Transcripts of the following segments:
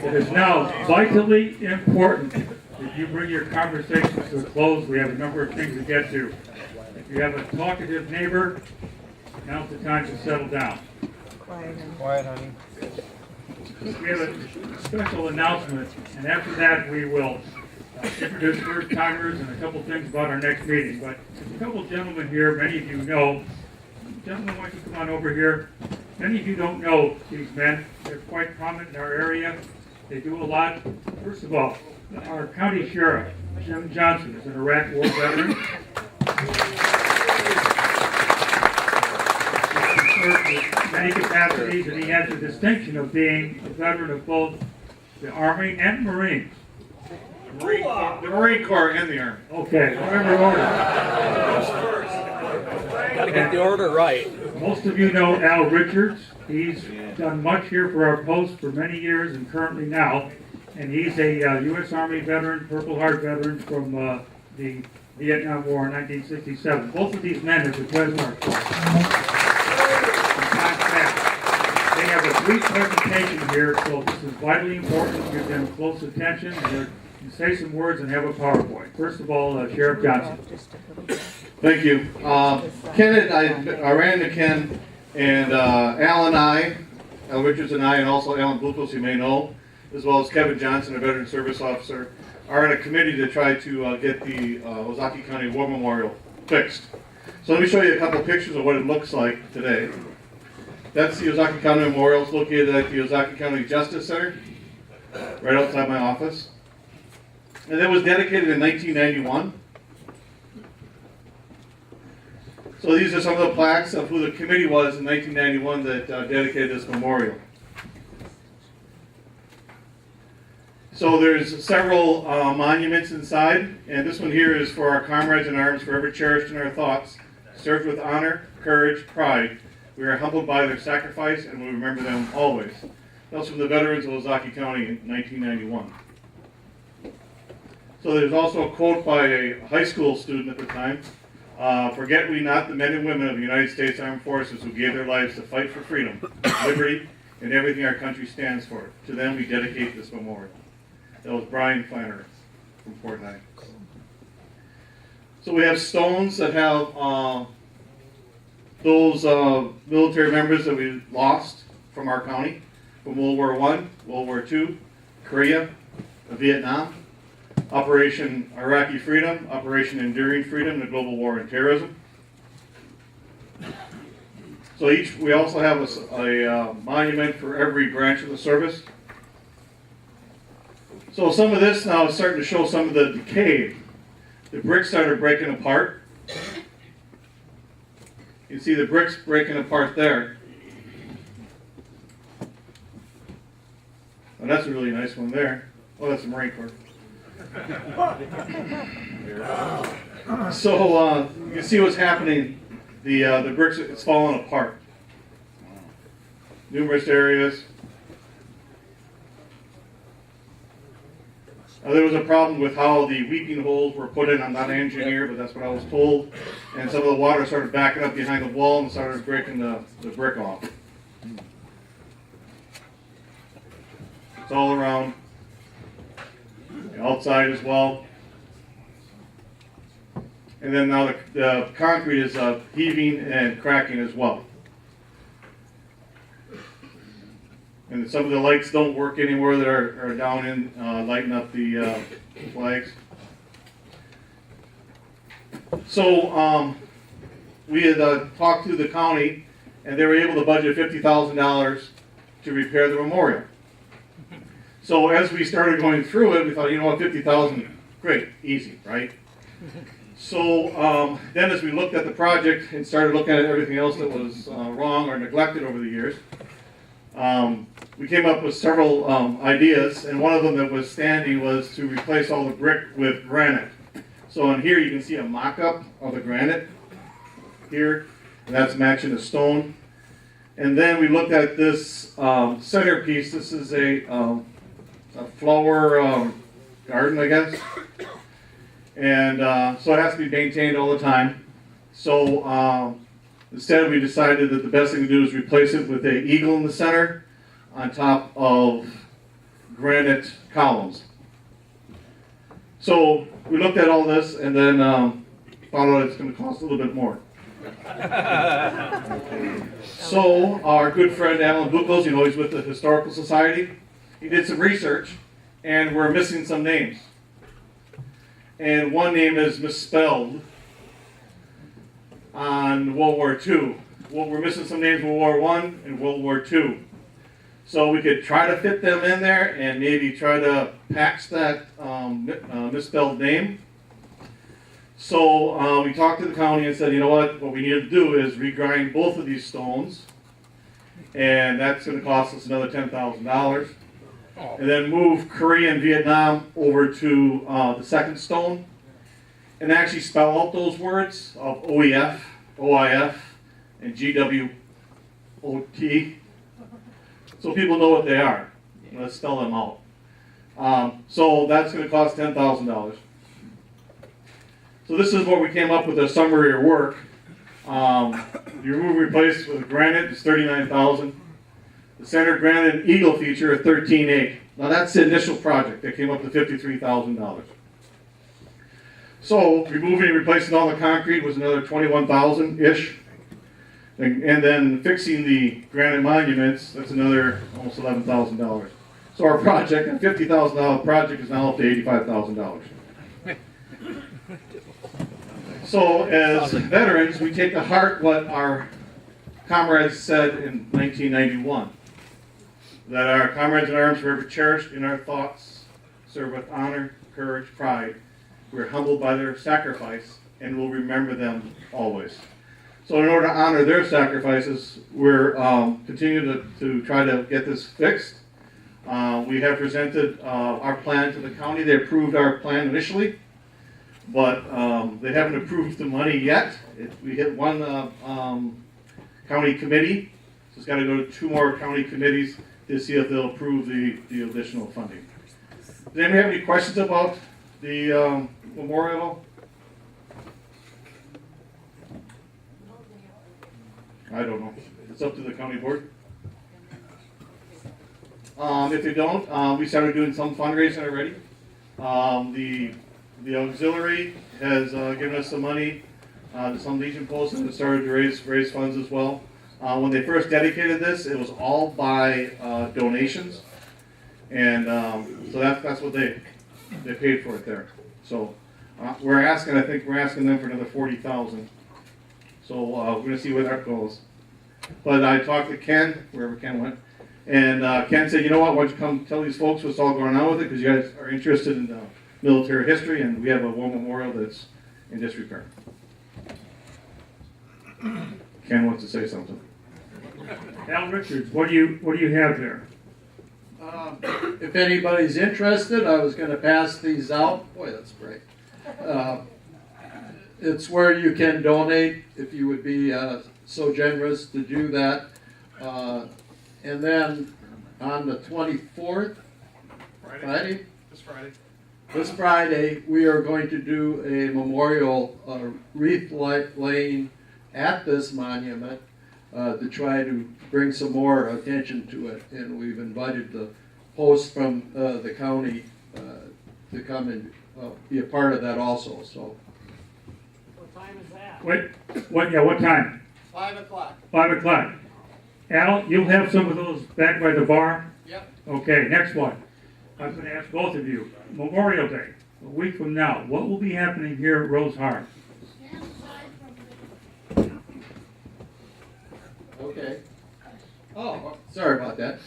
It is now vitally important that you bring your conversations to a close. We have a number of things to get to. If you have a talkative neighbor, now's the time to settle down. Quiet, honey. We have a special announcement, and after that we will introduce first timers and a couple things about our next meeting. But there's a couple gentlemen here, many of you know. Gentlemen, why don't you come on over here? Many of you don't know these men. They're quite prominent in our area. They do a lot. First of all, our county sheriff, Jim Johnson, is an Iraq War veteran. He served in many capacities, and he has the distinction of being a veteran of both the Army and Marines. The Marine Corps and the Army. Okay, whatever order. Gotta get the order right. Most of you know Al Richards. He's done much here for our post for many years and currently now. And he's a U.S. Army veteran, Purple Heart veteran from the Vietnam War in 1967. Both of these men have the President. They have a brief presentation here, so this is vitally important. Give them close attention. And say some words and have a PowerPoint. First of all, Sheriff Johnson. Thank you. Ken and I ran into Ken, and Al and I, Al Richards and I, and also Alan Blucos, you may know, as well as Kevin Johnson, a veteran service officer, are in a committee to try to get the Milwaukee County War Memorial fixed. So let me show you a couple of pictures of what it looks like today. That's the Milwaukee County Memorial. It's located at the Milwaukee County Justice Center, right outside my office. And it was dedicated in 1991. So these are some of the plaques of who the committee was in 1991 that dedicated this memorial. So there's several monuments inside, and this one here is for our comrades in arms, forever cherished in our thoughts, served with honor, courage, pride. We are humbled by their sacrifice, and we remember them always. That was from the veterans of Milwaukee County in 1991. So there's also a quote by a high school student at the time. Forget we not the men and women of the United States Armed Forces who gave their lives to fight for freedom, liberty, and everything our country stands for. To them we dedicate this memorial. That was Brian Flannery from Fort Knight. So we have stones that have those military members that we lost from our county, from World War I, World War II, Korea, Vietnam, Operation Iraqi Freedom, Operation Enduring Freedom, the global war on terrorism. So we also have a monument for every branch of the service. So some of this now is starting to show some of the decay. The bricks started breaking apart. You can see the bricks breaking apart there. Oh, that's a really nice one there. Oh, that's the Marine Corps. So you can see what's happening. The bricks, it's falling apart. Numerous areas. There was a problem with how the weeping holes were put in. I'm not an engineer, but that's what I was told. And some of the water started backing up behind the wall and started breaking the brick off. It's all around. Outside as well. And then now the concrete is heaving and cracking as well. And some of the lights don't work anymore that are down in lighting up the flags. So we had talked to the county, and they were able to budget $50,000 to repair the memorial. So as we started going through it, we thought, you know what, 50,000, great, easy, right? So then as we looked at the project and started looking at everything else that was wrong or neglected over the years, we came up with several ideas, and one of them that was standing was to replace all the brick with granite. So on here you can see a mock-up of the granite here, and that's matching the stone. And then we looked at this centerpiece. This is a flower garden, I guess. And so it has to be maintained all the time. So instead we decided that the best thing to do is replace it with an eagle in the center on top of granite columns. So we looked at all this and then found out it's going to cost a little bit more. So our good friend Alan Buchholz, he's with the Historical Society, he did some research and we're missing some names. And one name is misspelled on World War II. Well, we're missing some names in World War I and World War II. So we could try to fit them in there and maybe try to patch that misspelled name. So we talked to the county and said, you know what we need to do is regrind both of these stones. And that's going to cost us another $10,000. And then move Korea and Vietnam over to the second stone. And actually spell out those words of OEF, OIF, and GWOT. So people know what they are. Let's spell them out. So that's going to cost $10,000. So this is what we came up with a summary of work. The remove and replace with granite is $39,000. The center granite and eagle feature at $13,800. Now that's the initial project. That came up to $53,000. So removing and replacing all the concrete was another $21,000-ish. And then fixing the granite monuments, that's another almost $11,000. So our project, a $50,000 project, is now up to $85,000. So as veterans, we take to heart what our comrades said in 1991. That our comrades in arms forever cherished in our thoughts, serve with honor, courage, pride. We're humbled by their sacrifice and will remember them always. So in order to honor their sacrifices, we're continuing to try to get this fixed. We have presented our plan to the county. They approved our plan initially, but they haven't approved the money yet. We hit one county committee, so it's got to go to 2 more county committees to see if they'll approve the additional funding. Does anybody have any questions about the memorial? I don't know. It's up to the county board. If you don't, we started doing some fundraising already. The auxiliary has given us some money to some Legion posts and started to raise funds as well. When they first dedicated this, it was all by donations, and so that's what they paid for it there. So we're asking them for another $40,000. So we're going to see where that goes. But I talked to Ken, wherever Ken went, and Ken said, you know what, why don't you come tell these folks what's all going on with it, because you guys are interested in military history, and we have a war memorial that's in disrepair. Ken wants to say something. Al Richards, what do you have there? If anybody's interested, I was going to pass these out. Boy, that's great. It's where you can donate if you would be so generous to do that. And then on the 24th, Friday? This Friday, we are going to do a memorial wreath laying at this monument to try to bring some more attention to it. And we've invited the host from the county to come and be a part of that also. So. What time is that? What time? 5 o'clock. 5 o'clock. Al, you'll have some of those back by the bar? Yep. Okay, next one. I was going to ask both of you. Memorial Day, a week from now, what will be happening here at Rose Hart? Okay. Oh, sorry about that.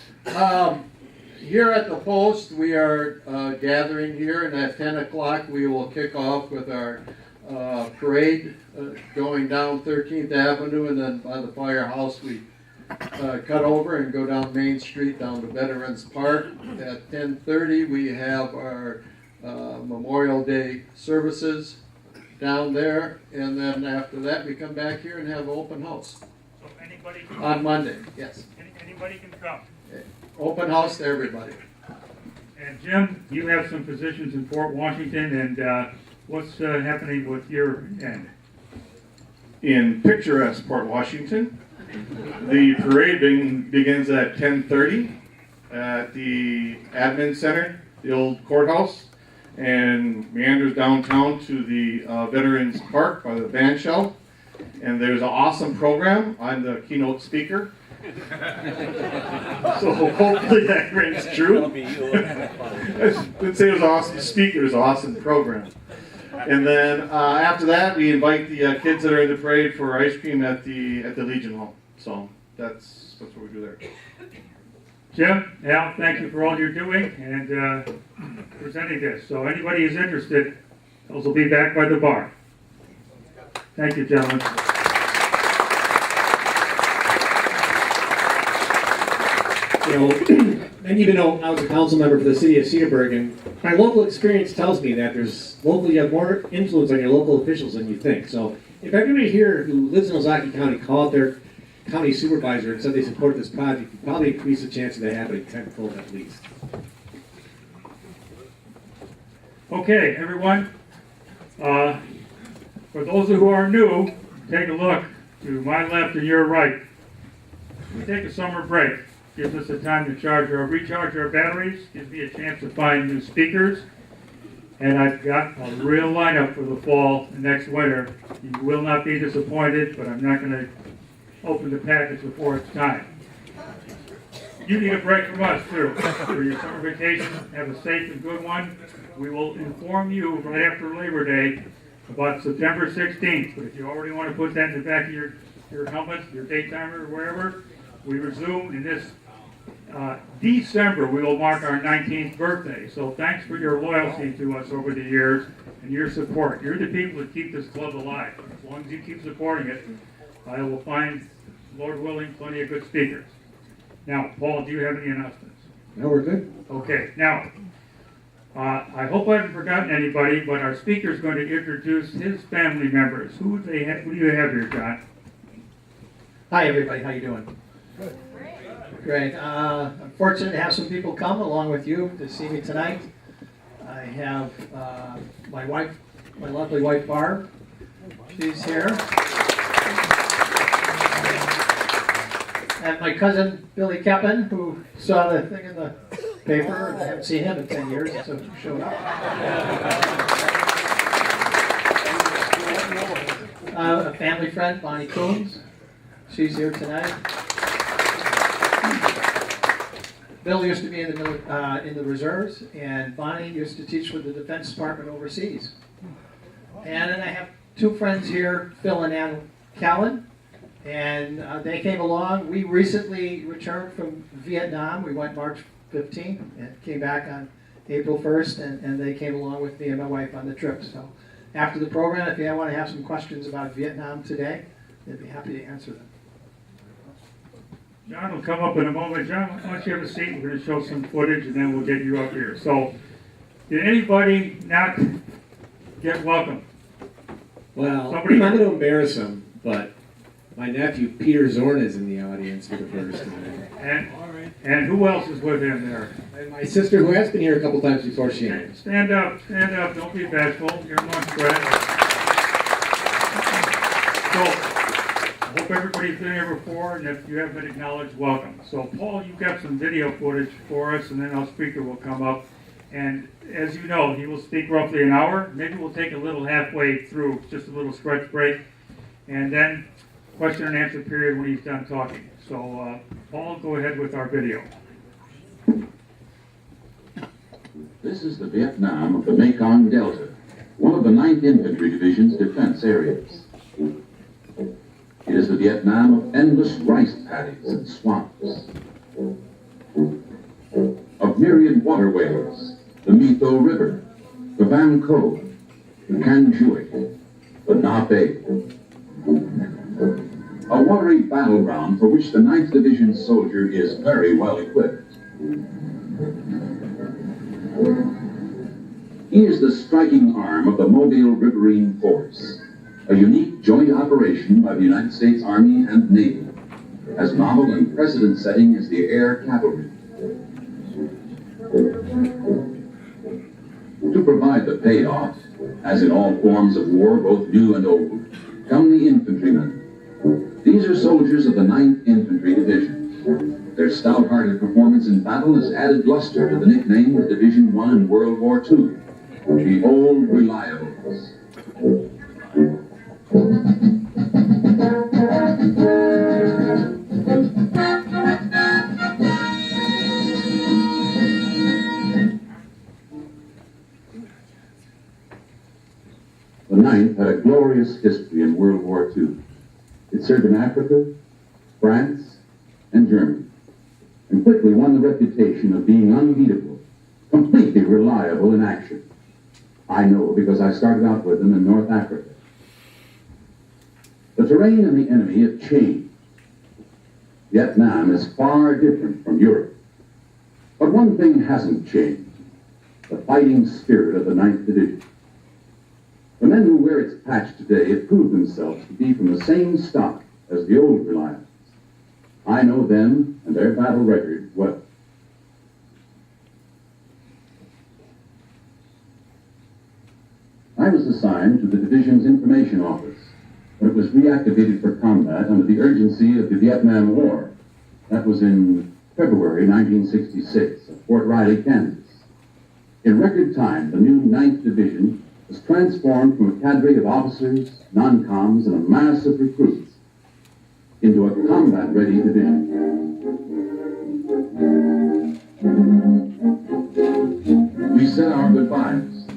Here at the post, we are gathering here, and at 10 o'clock we will kick off with our parade going down 13th Avenue, and then by the firehouse we cut over and go down Main Street down to Veterans Park. At 10:30 we have our Memorial Day services down there, and then after that we come back here and have an open house. So anybody can On Monday, yes. Anybody can come. Open house to everybody. And Jim, you have some positions in Fort Washington, and what's happening with your end? In picturesque Port Washington, the parade begins at 10:30 at the admin center, the old courthouse, and meanders downtown to the Veterans Park by the band shell. And there's an awesome program. I'm the keynote speaker. So hopefully that rings true. I didn't say it was an awesome speaker, it was an awesome program. And then after that, we invite the kids that are in the parade for ice cream at the Legion Hall. So that's what we do there. Jim, Al, thank you for all you're doing and presenting this. So anybody who's interested, those will be back by the bar. Thank you, gentlemen. You know, many of you know I was a council member for the city of Cedarburg, and my local experience tells me that you have more influence on your local officials than you think. So if everybody here who lives in Ozaukee County called their county supervisor and said they support this project, you probably increase the chance of it happening tenfold at least. Okay, everyone. For those who are new, take a look to my left and your right. We take a summer break. Gives us a time to recharge our batteries, gives me a chance to find new speakers, and I've got a real lineup for the fall and next winter. You will not be disappointed, but I'm not going to open the package before it's time. You need a break from us too. For your summer vacation, have a safe and good one. We will inform you right after Labor Day about September 16th, but if you already want to put that in the back of your helmet, your daytimer, or wherever, we resume in this December. We will mark our 19th birthday. So thanks for your loyalty to us over the years and your support. You're the people that keep this club alive. As long as you keep supporting it, I will find, Lord willing, plenty of good speakers. Now, Paul, do you have any announcements? No, we're good. Okay, now, I hope I haven't forgotten anybody, but our speaker is going to introduce his family members. Who do you have here, John? Hi, everybody. How you doing? Good. Great. I'm fortunate to have some people come along with you to see me tonight. I have my wife, my lovely wife, Barb. She's here. And my cousin, Billy Keppen, who saw the thing in the paper. I haven't seen him in 10 years, so he showed up. A family friend, Bonnie Coons. She's here tonight. Bill used to be in the reserves, and Bonnie used to teach with the Defense Department overseas. And then I have two friends here, Phil and Ann Callan, and they came along. We recently returned from Vietnam. We went March 15th and came back on April 1st, and they came along with me and my wife on the trip. So after the program, if you want to have some questions about Vietnam today, they'd be happy to answer them. John will come up in a moment. John, why don't you have a seat? We're going to show some footage, and then we'll get you up here. So, did anybody not get welcome? Well, I'm going to embarrass him, but my nephew Peter Zorn is in the audience for the first time. And who else is with him there? And my sister, who has been here a couple times before, she enters. Stand up, don't be bashful. You're amongst friends. So, I hope everybody's been here before, and if you haven't been acknowledged, welcome. So, Paul, you've got some video footage for us, and then our speaker will come up. And as you know, he will speak roughly an hour. Maybe we'll take a little halfway through, just a little stretch break, and then question and answer period when he's done talking. So, Paul, go ahead with our video. This is the Vietnam of the Mekong Delta, one of the 9th Infantry Division's defense areas. It is the Vietnam of endless rice paddies and swamps, of myriad waterways, the My Tho River, the Vam Co, the Can Chuik, the Na Be. A watery battleground for which the 9th Division soldier is very well equipped. He is the striking arm of the Mobile Riverine Force, a unique joint operation by the United States Army and Navy, as novel and precedent-setting as the air cavalry. To provide the payoff, as in all forms of war, both new and old, come the infantrymen. These are soldiers of the 9th Infantry Division. Their stout-hearted performance in battle has added luster to the nickname of Division I in World War II, the Old Reliables. The 9th had a glorious history in World War II. It served in Africa, France, and Germany, and quickly won the reputation of being unbeatable, completely reliable in action. I know because I started out with them in North Africa. The terrain and the enemy have changed. Vietnam is far different from Europe. But one thing hasn't changed: the fighting spirit of the 9th Division. The men who wear its patch today have proved themselves to be from the same stock as the old Reliables. I know them and their battle record well. I was assigned to the division's information office when it was reactivated for combat under the urgency of the Vietnam War. That was in February 1966 at Fort Riley, Kansas. In record time, the new 9th Division was transformed from a cadre of officers, non-coms, and a mass of recruits into a combat-ready division. We said our goodbyes.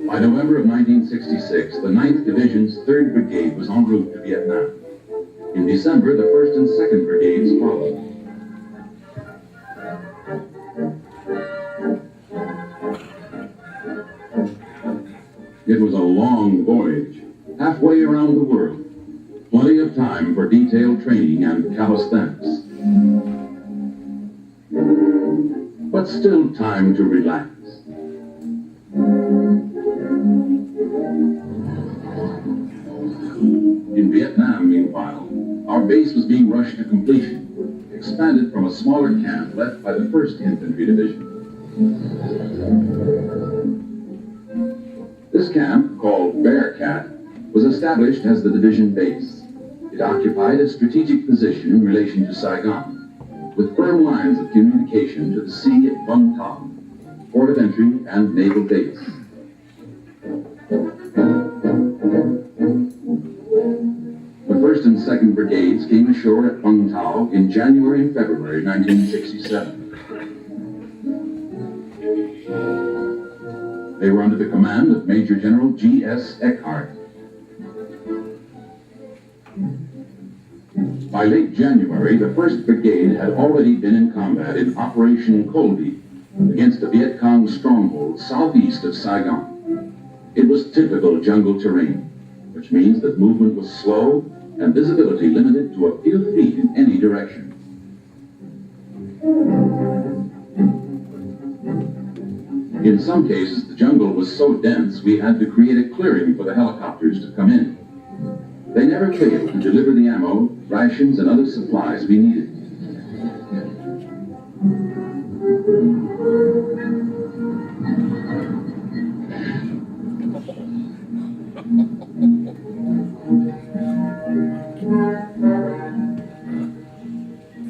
By November of 1966, the 9th Division's 3rd Brigade was en route to Vietnam. In December, the 1st and 2nd Brigades followed. It was a long voyage, halfway around the world. Plenty of time for detailed training and calisthenics. But still time to relax. In Vietnam, meanwhile, our base was being rushed to completion, expanded from a smaller camp led by the 1st Infantry Division. This camp, called Bearcat, was established as the division base. It occupied a strategic position in relation to Saigon, with firm lines of communication to the sea at Vung Tau, port of entry and naval base. The 1st and 2nd Brigades came ashore at Vung Tau in January and February 1967. They were under the command of Major General G.S. Eckhart. By late January, the 1st Brigade had already been in combat in Operation Colby against a Viet Cong stronghold southeast of Saigon. It was typical jungle terrain, which means that movement was slow and visibility limited to a few feet in any direction. In some cases, the jungle was so dense we had to create a clearing for the helicopters to come in. They never failed to deliver the ammo, rations, and other supplies we needed.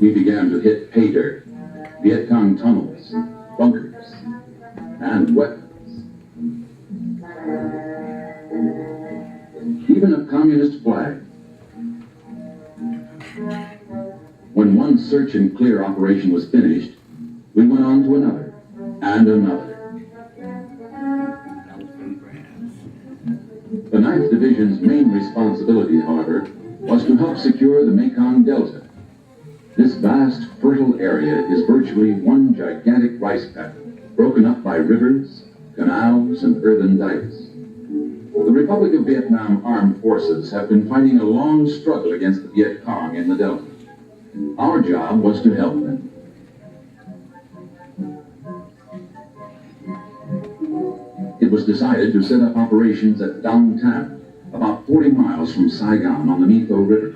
We began to hit pay dirt, Viet Cong tunnels, bunkers, and weapons. Even a communist flag. When one search and clear operation was finished, we went on to another, and another. The 9th Division's main responsibility, however, was to help secure the Mekong Delta. This vast, fertile area is virtually one gigantic rice paddy, broken up by rivers, canals, and earthen dikes. The Republic of Vietnam Armed Forces have been fighting a long struggle against the Viet Cong in the Delta. Our job was to help them. It was decided to set up operations at Dong Tam, about 40 miles from Saigon on the My Tho River.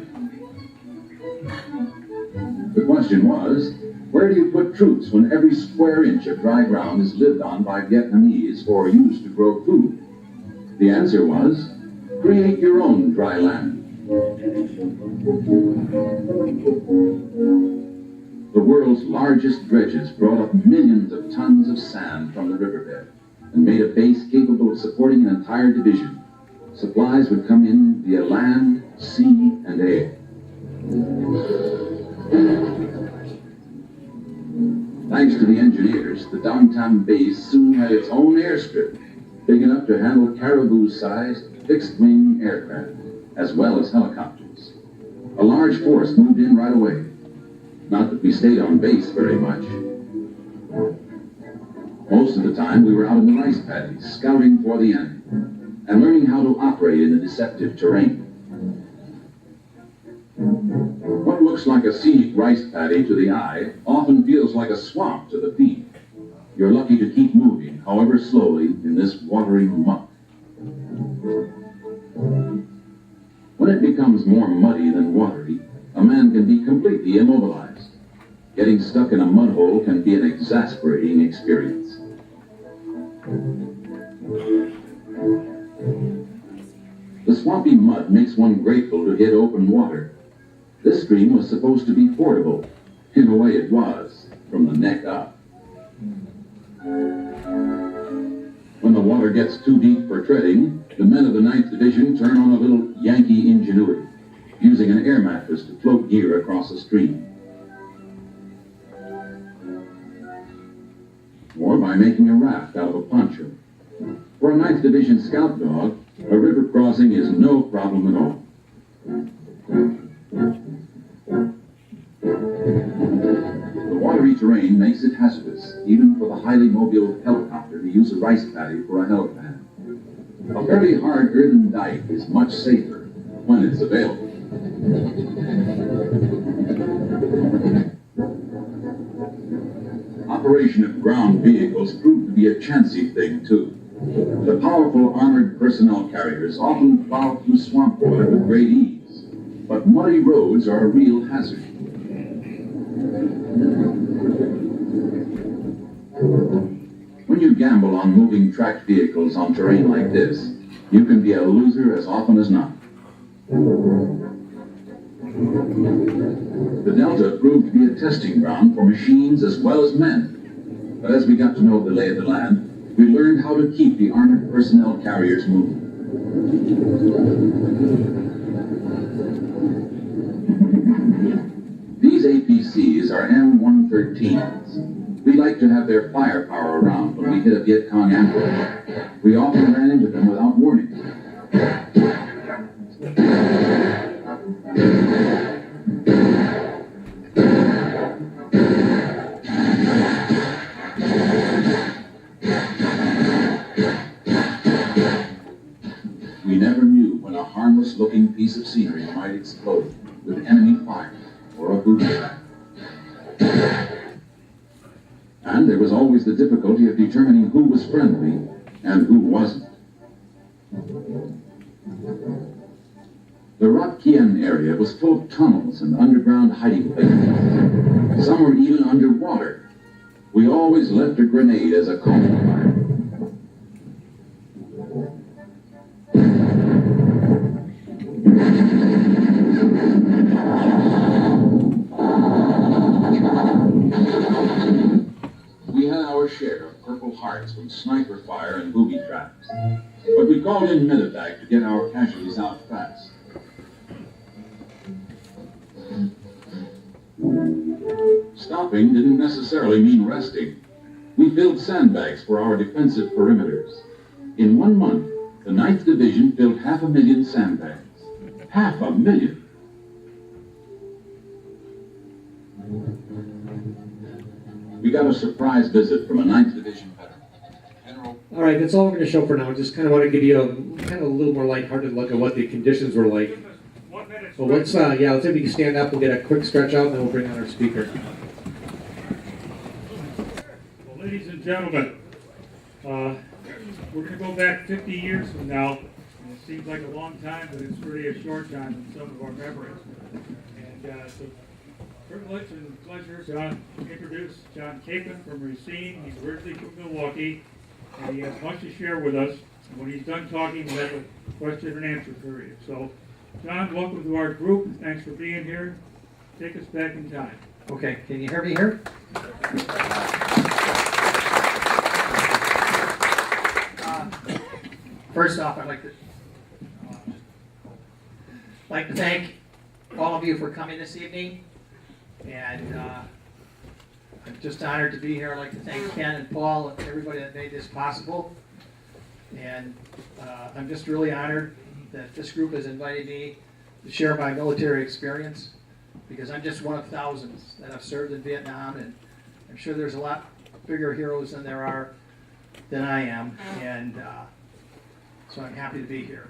The question was, where do you put troops when every square inch of dry ground is lived on by Vietnamese or used to grow food? The answer was, create your own dry land. The world's largest dredges brought up millions of tons of sand from the riverbed and made a base capable of supporting an entire division. Supplies would come in via land, sea, and air. Thanks to the engineers, the downtown base soon had its own airstrip, big enough to handle caribou-sized fixed-wing aircraft, as well as helicopters. A large force moved in right away. Not that we stayed on base very much. Most of the time, we were out in the rice paddies, scouting for the enemy, and learning how to operate in the deceptive terrain. What looks like a scenic rice paddy to the eye often feels like a swamp to the feet. You're lucky to keep moving, however slowly, in this watery muck. When it becomes more muddy than watery, a man can be completely immobilized. Getting stuck in a mud hole can be an exasperating experience. The swampy mud makes one grateful to hit open water. This stream was supposed to be fordable. In a way it was, from the neck up. When the water gets too deep for treading, the men of the 9th Division turn on a little Yankee ingenuity, using an air mattress to float gear across a stream. Or by making a raft out of a poncho. For a 9th Division scout dog, a river crossing is no problem at all. The watery terrain makes it hazardous, even for the highly mobile helicopter to use a rice paddy for a helipad. A fairly hard earthen dike is much safer when it's available. Operation of ground vehicles proved to be a chancy thing, too. The powerful armored personnel carriers often plow through swamp water with great ease, but muddy roads are a real hazard. When you gamble on moving tracked vehicles on terrain like this, you can be a loser as often as not. The Delta proved to be a testing ground for machines as well as men. But as we got to know the lay of the land, we learned how to keep the armored personnel carriers moving. These APCs are M113s. We like to have their firepower around when we hit a Viet Cong ambush. We often ran into them without warning. We never knew when a harmless-looking piece of scenery might explode with enemy fire or a booby trap. And there was always the difficulty of determining who was friendly and who wasn't. The Rat Kien area was full of tunnels and underground hiding places. Some were even underwater. We always left a grenade as a cone fire. We had our share of Purple Hearts from sniper fire and booby traps, but we called in medevac to get our casualties out fast. Stopping didn't necessarily mean resting. We filled sandbags for our defensive perimeters. In 1 month, the 9th Division filled 500,000 sandbags. 500,000! We got a surprise visit from a 9th Division veteran. All right, that's all we're going to show for now. Just kind of want to give you a kind of a little more lighthearted look at what the conditions were like. 1 minute. So let's see if you can stand up. We'll get a quick stretch out, and then we'll bring on our speaker. Well, ladies and gentlemen, we're going to go back 50 years from now. And it seems like a long time, but it's really a short time in some of our memories. And it's a privilege and pleasure to introduce John Capon from Racine. He's originally from Milwaukee, and he has much to share with us. And when he's done talking, we'll have a question and answer period. So, John, welcome to our group. Thanks for being here. Take us back in time. Okay, can you hear me here? First off, I'd like to thank all of you for coming this evening, and I'm just honored to be here. I'd like to thank Ken and Paul and everybody that made this possible, and I'm just really honored that this group has invited me to share my military experience, because I'm just one of thousands that have served in Vietnam, and I'm sure there's a lot bigger heroes than I am, and so I'm happy to be here.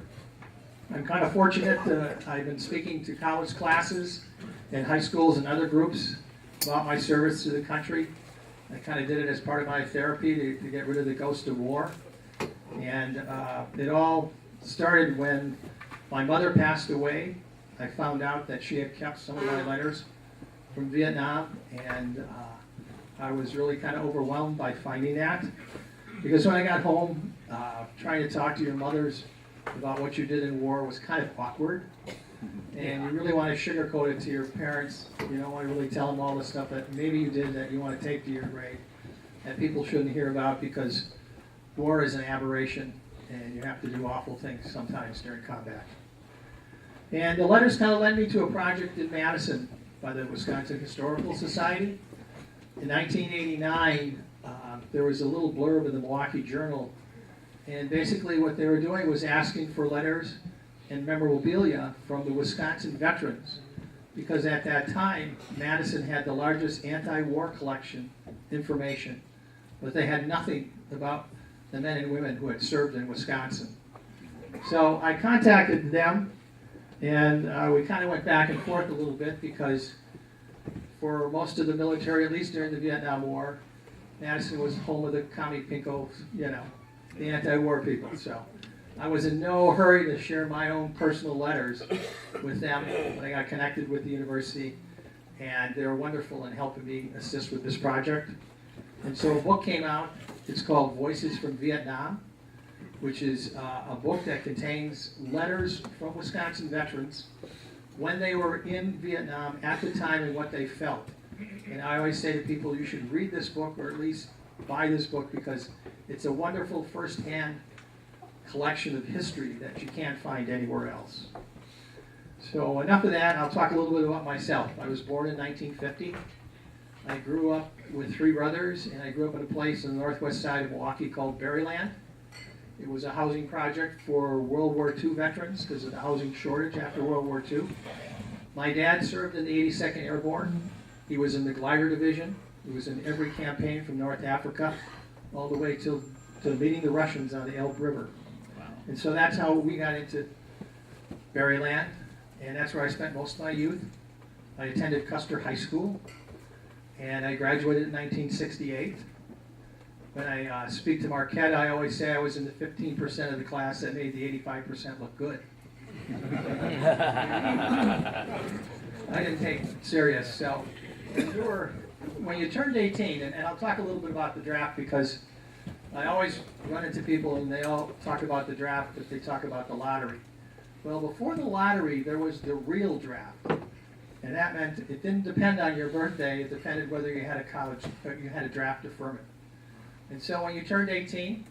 I'm kind of fortunate that I've been speaking to college classes and high schools and other groups about my service to the country. I kind of did it as part of my therapy to get rid of the ghost of war. And it all started when my mother passed away. I found out that she had kept some of my letters from Vietnam, and I was really kind of overwhelmed by finding that. Because when I got home, trying to talk to your mothers about what you did in war was kind of awkward. And you really want to sugarcoat it to your parents. You don't want to really tell them all the stuff that maybe you did that you want to take to your grave that people shouldn't hear about, because war is an aberration and you have to do awful things sometimes during combat. And the letters kind of led me to a project in Madison by the Wisconsin Historical Society. In 1989, there was a little blurb in the Milwaukee Journal, and basically what they were doing was asking for letters and memorabilia from the Wisconsin veterans, because at that time Madison had the largest anti-war collection information, but they had nothing about the men and women who had served in Wisconsin. So I contacted them, and we kind of went back and forth a little bit, because for most of the military, at least during the Vietnam War, Madison was home of the commie pinkos, you know, the anti-war people. So I was in no hurry to share my own personal letters with them, but I got connected with the university, and they were wonderful in helping me assist with this project. And so a book came out. It's called Voices from Vietnam, which is a book that contains letters from Wisconsin veterans when they were in Vietnam at the time and what they felt. And I always say to people, you should read this book, or at least buy this book, because it's a wonderful first-hand collection of history that you can't find anywhere else. So enough of that. I'll talk a little bit about myself. I was born in 1950. I grew up with 3 brothers, and I grew up in a place on the northwest side of Milwaukee called Berryland. It was a housing project for World War II veterans because of the housing shortage after World War II. My dad served in the 82nd Airborne. He was in the glider division. He was in every campaign from North Africa all the way to meeting the Russians on the Elbe River. And so that's how we got into Berryland, and that's where I spent most of my youth. I attended Custer High School, and I graduated in 1968. When I speak to Marquette, I always say I was in the 15% of the class that made the 85% look good. I didn't take it serious. So when you turned 18, and I'll talk a little bit about the draft, because I always run into people and they all talk about the draft, but they talk about the lottery. Well, before the lottery, there was the real draft. And that meant it didn't depend on your birthday. It depended whether you had a draft deferment. And so when you turned 18,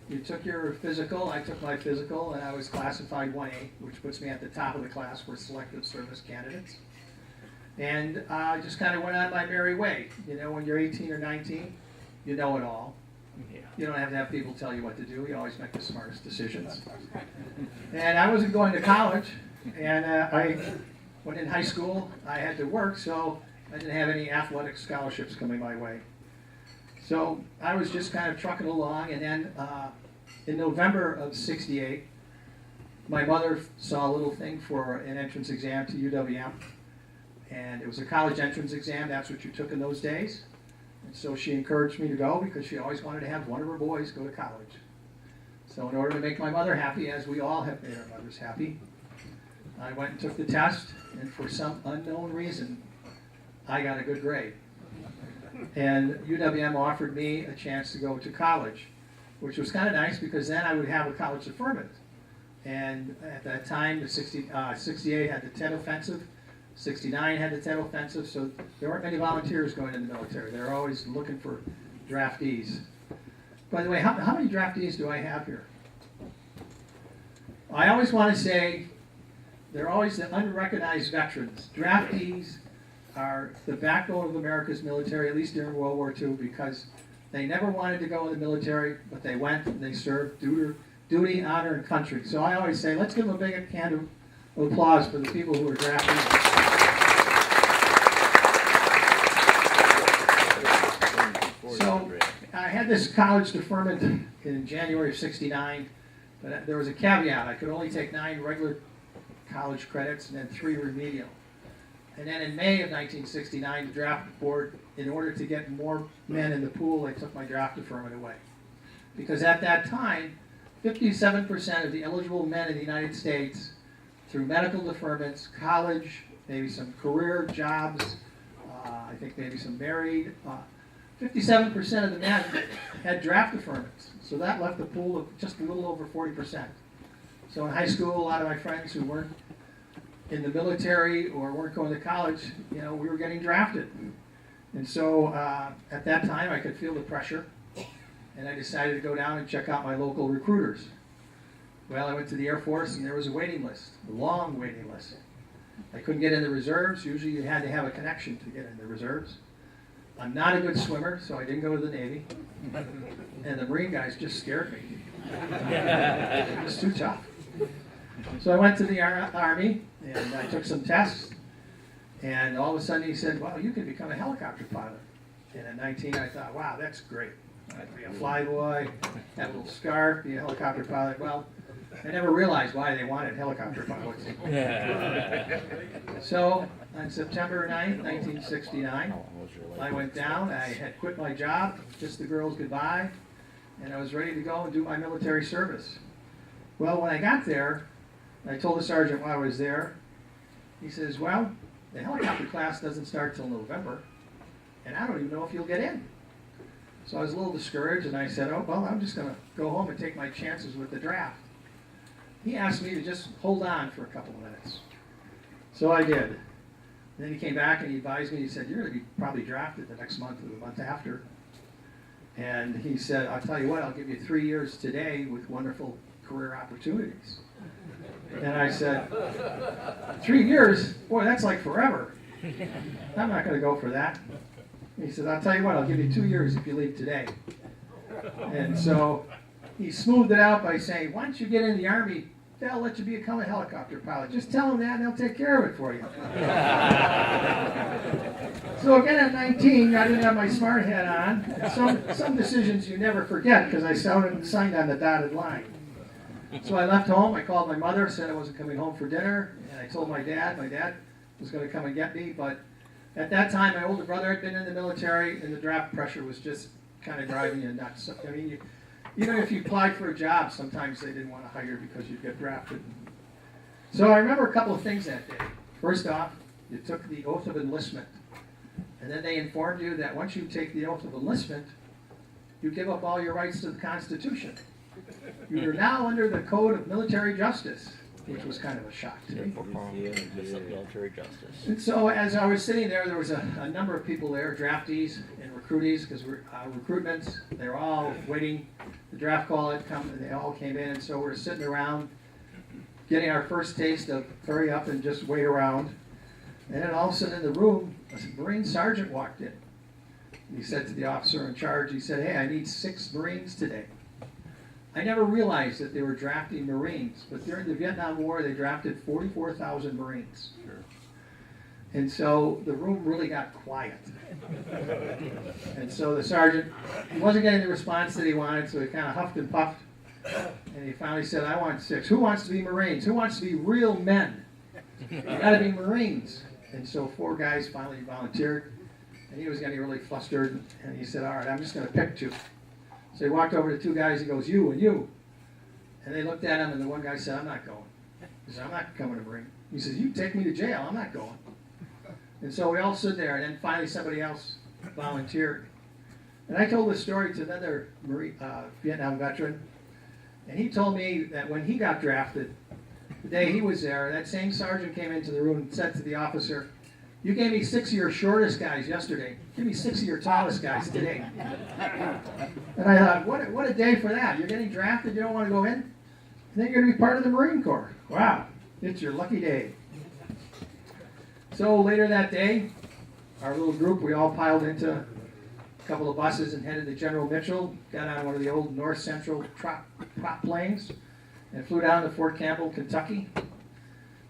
you took your physical. I took my physical, and I was classified 1A, which puts me at the top of the class for selective service candidates. And I just kind of went on my merry way. You know, when you're 18 or 19, you know it all. You don't have to have people tell you what to do. You always make the smartest decisions. And I wasn't going to college, and when in high school, I had to work, so I didn't have any athletic scholarships coming my way. So I was just kind of trucking along, and then in November of '68, my mother saw a little thing for an entrance exam to UWM, and it was a college entrance exam. That's what you took in those days. And so she encouraged me to go, because she always wanted to have one of her boys go to college. So in order to make my mother happy, as we all have made our mothers happy, I went and took the test, and for some unknown reason, I got a good grade. And UWM offered me a chance to go to college, which was kind of nice, because then I would have a college deferment. And at that time, the 68 had the 10 offensive, '69 had the Tet Offensive, so there weren't many volunteers going in the military. They were always looking for draftees. By the way, how many draftees do I have here? I always want to say they're always the unrecognized veterans. Draftees are the backbone of America's military, at least during World War II, because they never wanted to go in the military, but they went and they served duty, honor, and country. So I always say, let's give them a big hand of applause for the people who were drafted. So I had this college deferment in January of '69, but there was a caveat. I could only take 9 regular college credits and then 3 remedial. And then in May of 1969, the draft board, in order to get more men in the pool, they took my draft deferment away. Because at that time, 57% of the eligible men in the United States, through medical deferments, college, maybe some career jobs, I think maybe some married, 57% of the men had draft deferments. So that left a pool of just a little over 40%. So in high school, a lot of my friends who weren't in the military or weren't going to college, we were getting drafted. And so at that time, I could feel the pressure, and I decided to go down and check out my local recruiters. Well, I went to the Air Force, and there was a waiting list, a long waiting list. I couldn't get in the reserves. Usually you had to have a connection to get in the reserves. I'm not a good swimmer, so I didn't go to the Navy. And the Marine guys just scared me. It was too tough. So I went to the Army, and I took some tests, and all of a sudden he said, well, you can become a helicopter pilot. And at 19, I thought, wow, that's great. I'd be a flyboy, have a little scarf, be a helicopter pilot. Well, I never realized why they wanted helicopter pilots. So on September 9th, 1969, I went down. I had quit my job, kissed the girls goodbye, and I was ready to go and do my military service. Well, when I got there, I told the sergeant while I was there, he says, well, the helicopter class doesn't start till November, and I don't even know if you'll get in. So I was a little discouraged, and I said, oh, well, I'm just going to go home and take my chances with the draft. He asked me to just hold on for a couple of minutes. So I did. And then he came back and he advised me, he said, you're going to be probably drafted the next month or the month after. And he said, I'll tell you what, I'll give you 3 years today with wonderful career opportunities. And I said, 3 years? Boy, that's like forever. I'm not going to go for that. He said, I'll tell you what, I'll give you 2 years if you leave today. And so he smoothed it out by saying, once you get in the Army, they'll let you become a helicopter pilot. Just tell them that and they'll take care of it for you. So again at 19, I didn't have my smart hat on. Some decisions you never forget because I signed on the dotted line. So I left home, I called my mother, said I wasn't coming home for dinner, and I told my dad was going to come and get me, but at that time my older brother had been in the military and the draft pressure was just kind of driving you nuts. I mean, even if you applied for a job, sometimes they didn't want to hire you because you'd get drafted. So I remember a couple of things that day. First off, you took the oath of enlistment, and then they informed you that once you take the oath of enlistment, you give up all your rights to the Constitution. You are now under the Code of Military Justice, which was kind of a shock to me. Military justice. And so as I was sitting there was a number of people there, draftees and recruitees, because recruitments, they were all waiting. The draft call had come, and they all came in, and so we're sitting around getting our first taste of hurry up and just wait around. And then all of a sudden in the room, a Marine sergeant walked in. He said to the officer in charge, he said, hey, I need 6 Marines today. I never realized that they were drafting Marines, but during the Vietnam War, they drafted 44,000 Marines. Sure. And so the room really got quiet. And so the sergeant, he wasn't getting the response that he wanted, so he kind of huffed and puffed. And he finally said, I want 6. Who wants to be Marines? Who wants to be real men? You gotta be Marines. And so 4 guys finally volunteered, and he was getting really flustered, and he said, all right, I'm just gonna pick 2. So he walked over to 2 guys, he goes, you and you. And they looked at him, and the one guy said, I'm not going. He said, I'm not coming to Marine. He says, you take me to jail, I'm not going. And so we all stood there, and then finally somebody else volunteered. And I told this story to another Vietnam veteran, and he told me that when he got drafted, The day he was there, that same sergeant came into the room and said to the officer, "You gave me 6 of your shortest guys yesterday. Give me 6 of your tallest guys today." And I thought, what a day for that. You're getting drafted, you don't want to go in? And then you're going to be part of the Marine Corps. Wow, it's your lucky day. So later that day, our little group, we all piled into a couple of buses and headed to General Mitchell, got on one of the old North Central prop planes, and flew down to Fort Campbell, Kentucky.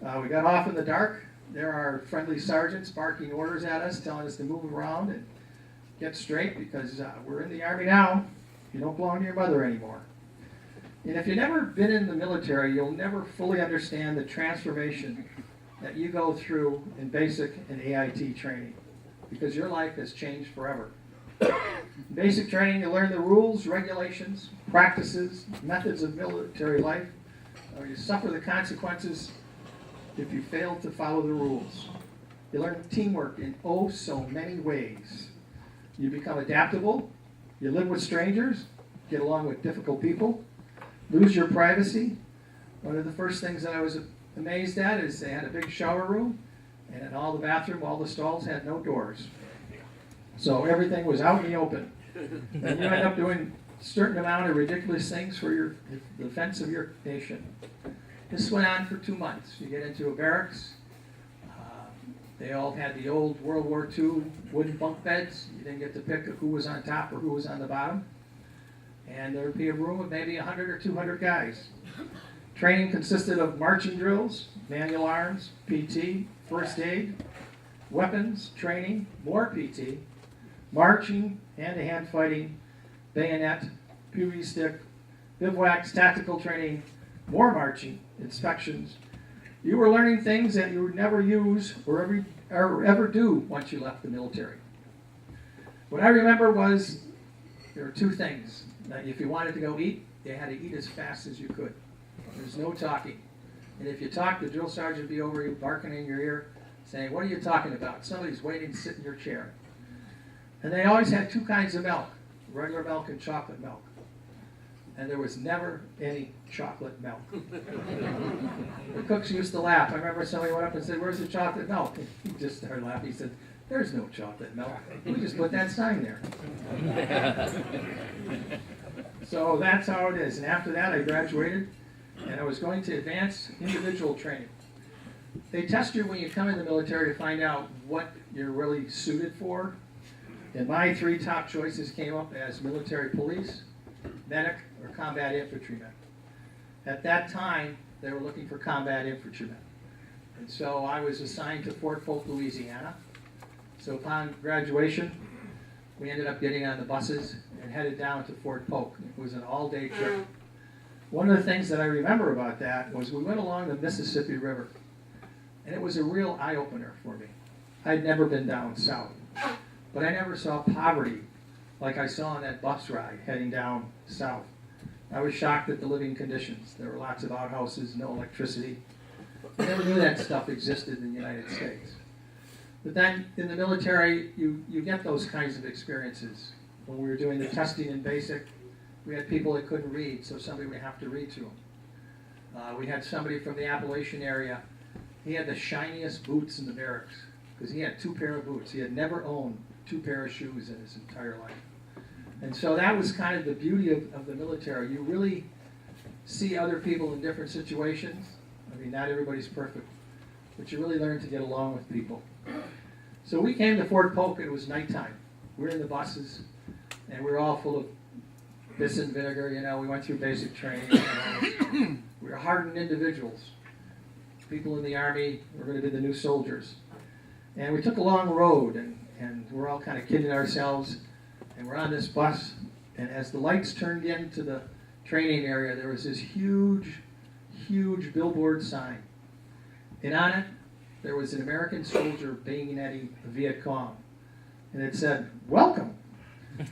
We got off in the dark. There are friendly sergeants barking orders at us, telling us to move around and get straight because we're in the Army now. You don't belong to your mother anymore. And if you've never been in the military, you'll never fully understand the transformation that you go through in basic and AIT training because your life has changed forever. In basic training, you learn the rules, regulations, practices, methods of military life. You suffer the consequences if you fail to follow the rules. You learn teamwork in oh so many ways. You become adaptable. You live with strangers, get along with difficult people, lose your privacy. One of the first things that I was amazed at is they had a big shower room, and in all the bathroom, all the stalls had no doors. So everything was out in the open. And you end up doing a certain amount of ridiculous things for the defense of your nation. This went on for 2 months. You get into a barracks. They all had the old World War II wooden bunk beds. You didn't get to pick who was on top or who was on the bottom. And there would be a room of maybe 100 or 200 guys. Training consisted of marching drills, manual arms, PT, first aid, weapons, training, more PT, marching, hand-to-hand fighting, bayonet, PV stick, bivouacs, tactical training, more marching, inspections. You were learning things that you would never use or ever do once you left the military. What I remember was there were 2 things. That if you wanted to go eat, you had to eat as fast as you could. There's no talking. And if you talked, the drill sergeant would be over you, barking in your ear, saying, "What are you talking about? Somebody's waiting to sit in your chair." And they always had 2 kinds of milk, regular milk and chocolate milk. And there was never any chocolate milk. The cooks used to laugh. I remember somebody went up and said, "Where's the chocolate milk?" And he just started laughing. He said, "There's no chocolate milk. We just put that sign there." So that's how it is. And after that, I graduated, and I was going to advanced individual training. They test you when you come in the military to find out what you're really suited for. And my 3 top choices came up as military police, medic, or combat infantryman. At that time, they were looking for combat infantrymen. And so I was assigned to Fort Polk, Louisiana. So upon graduation, we ended up getting on the buses and headed down to Fort Polk. It was an all-day trip. One of the things that I remember about that was we went along the Mississippi River. And it was a real eye-opener for me. I'd never been down south. But I never saw poverty like I saw on that bus ride heading down south. I was shocked at the living conditions. There were lots of outhouses, no electricity. I never knew that stuff existed in the United States. But then in the military, you get those kinds of experiences. When we were doing the testing in basic, we had people that couldn't read, so somebody would have to read to them. We had somebody from the Appalachian area. He had the shiniest boots in the barracks because he had 2 pair of boots. He had never owned 2 pair of shoes in his entire life. And so that was kind of the beauty of the military. You really see other people in different situations. I mean, not everybody's perfect, but you really learn to get along with people. So we came to Fort Polk, it was nighttime. We were in the buses, and we were all full of piss and vinegar, we went through basic training. We were hardened individuals. People in the Army were going to be the new soldiers. And we took a long road, and we're all kind of kidding ourselves. And we're on this bus, and as the lights turned into the training area, there was this huge, huge billboard sign. And on it, there was an American soldier bayoneting the Viet Cong. And it said, "Welcome.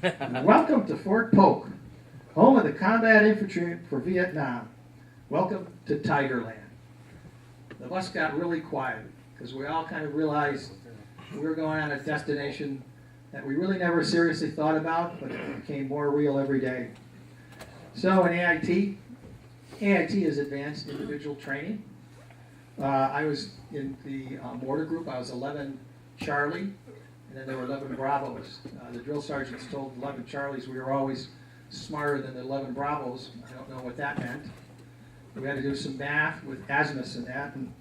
Welcome to Fort Polk, home of the combat infantry for Vietnam. Welcome to Tigerland." The bus got really quiet because we all kind of realized we were going on a destination that we really never seriously thought about, but it became more real every day. So in AIT is advanced individual training. I was in the mortar group. I was 11 Charlie, and then there were 11 Bravos. The drill sergeants told 11 Charlies we were always smarter than the 11 Bravos. I don't know what that meant. We had to do some math with azimuths and that, and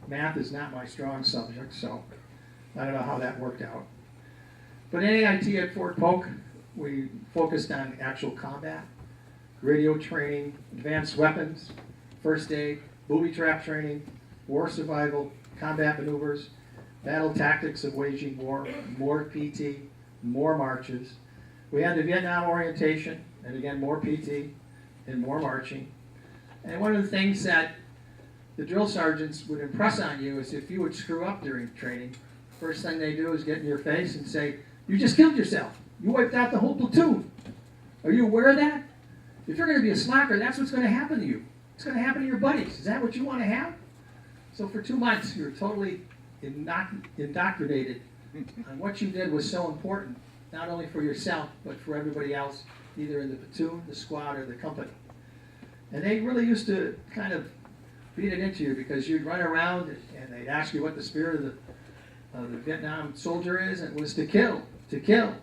math is not my strong subject, so I don't know how that worked out. But in AIT at Fort Polk, we focused on actual combat, radio training, advanced weapons, first aid, booby trap training, war survival, combat maneuvers, battle tactics of waging war, more PT, more marches. We had the Vietnam orientation, and again, more PT and more marching. And one of the things that the drill sergeants would impress on you is if you would screw up during training, first thing they do is get in your face and say, "You just killed yourself. You wiped out the whole platoon. Are you aware of that? If you're going to be a slacker, that's what's going to happen to you. It's going to happen to your buddies. Is that what you want to have?" So for 2 months, you're totally indoctrinated on what you did was so important, not only for yourself, but for everybody else, either in the platoon, the squad, or the company. And they really used to kind of beat it into you because you'd run around and they'd ask you what the spirit of the Vietnam soldier is, and it was to kill, to kill.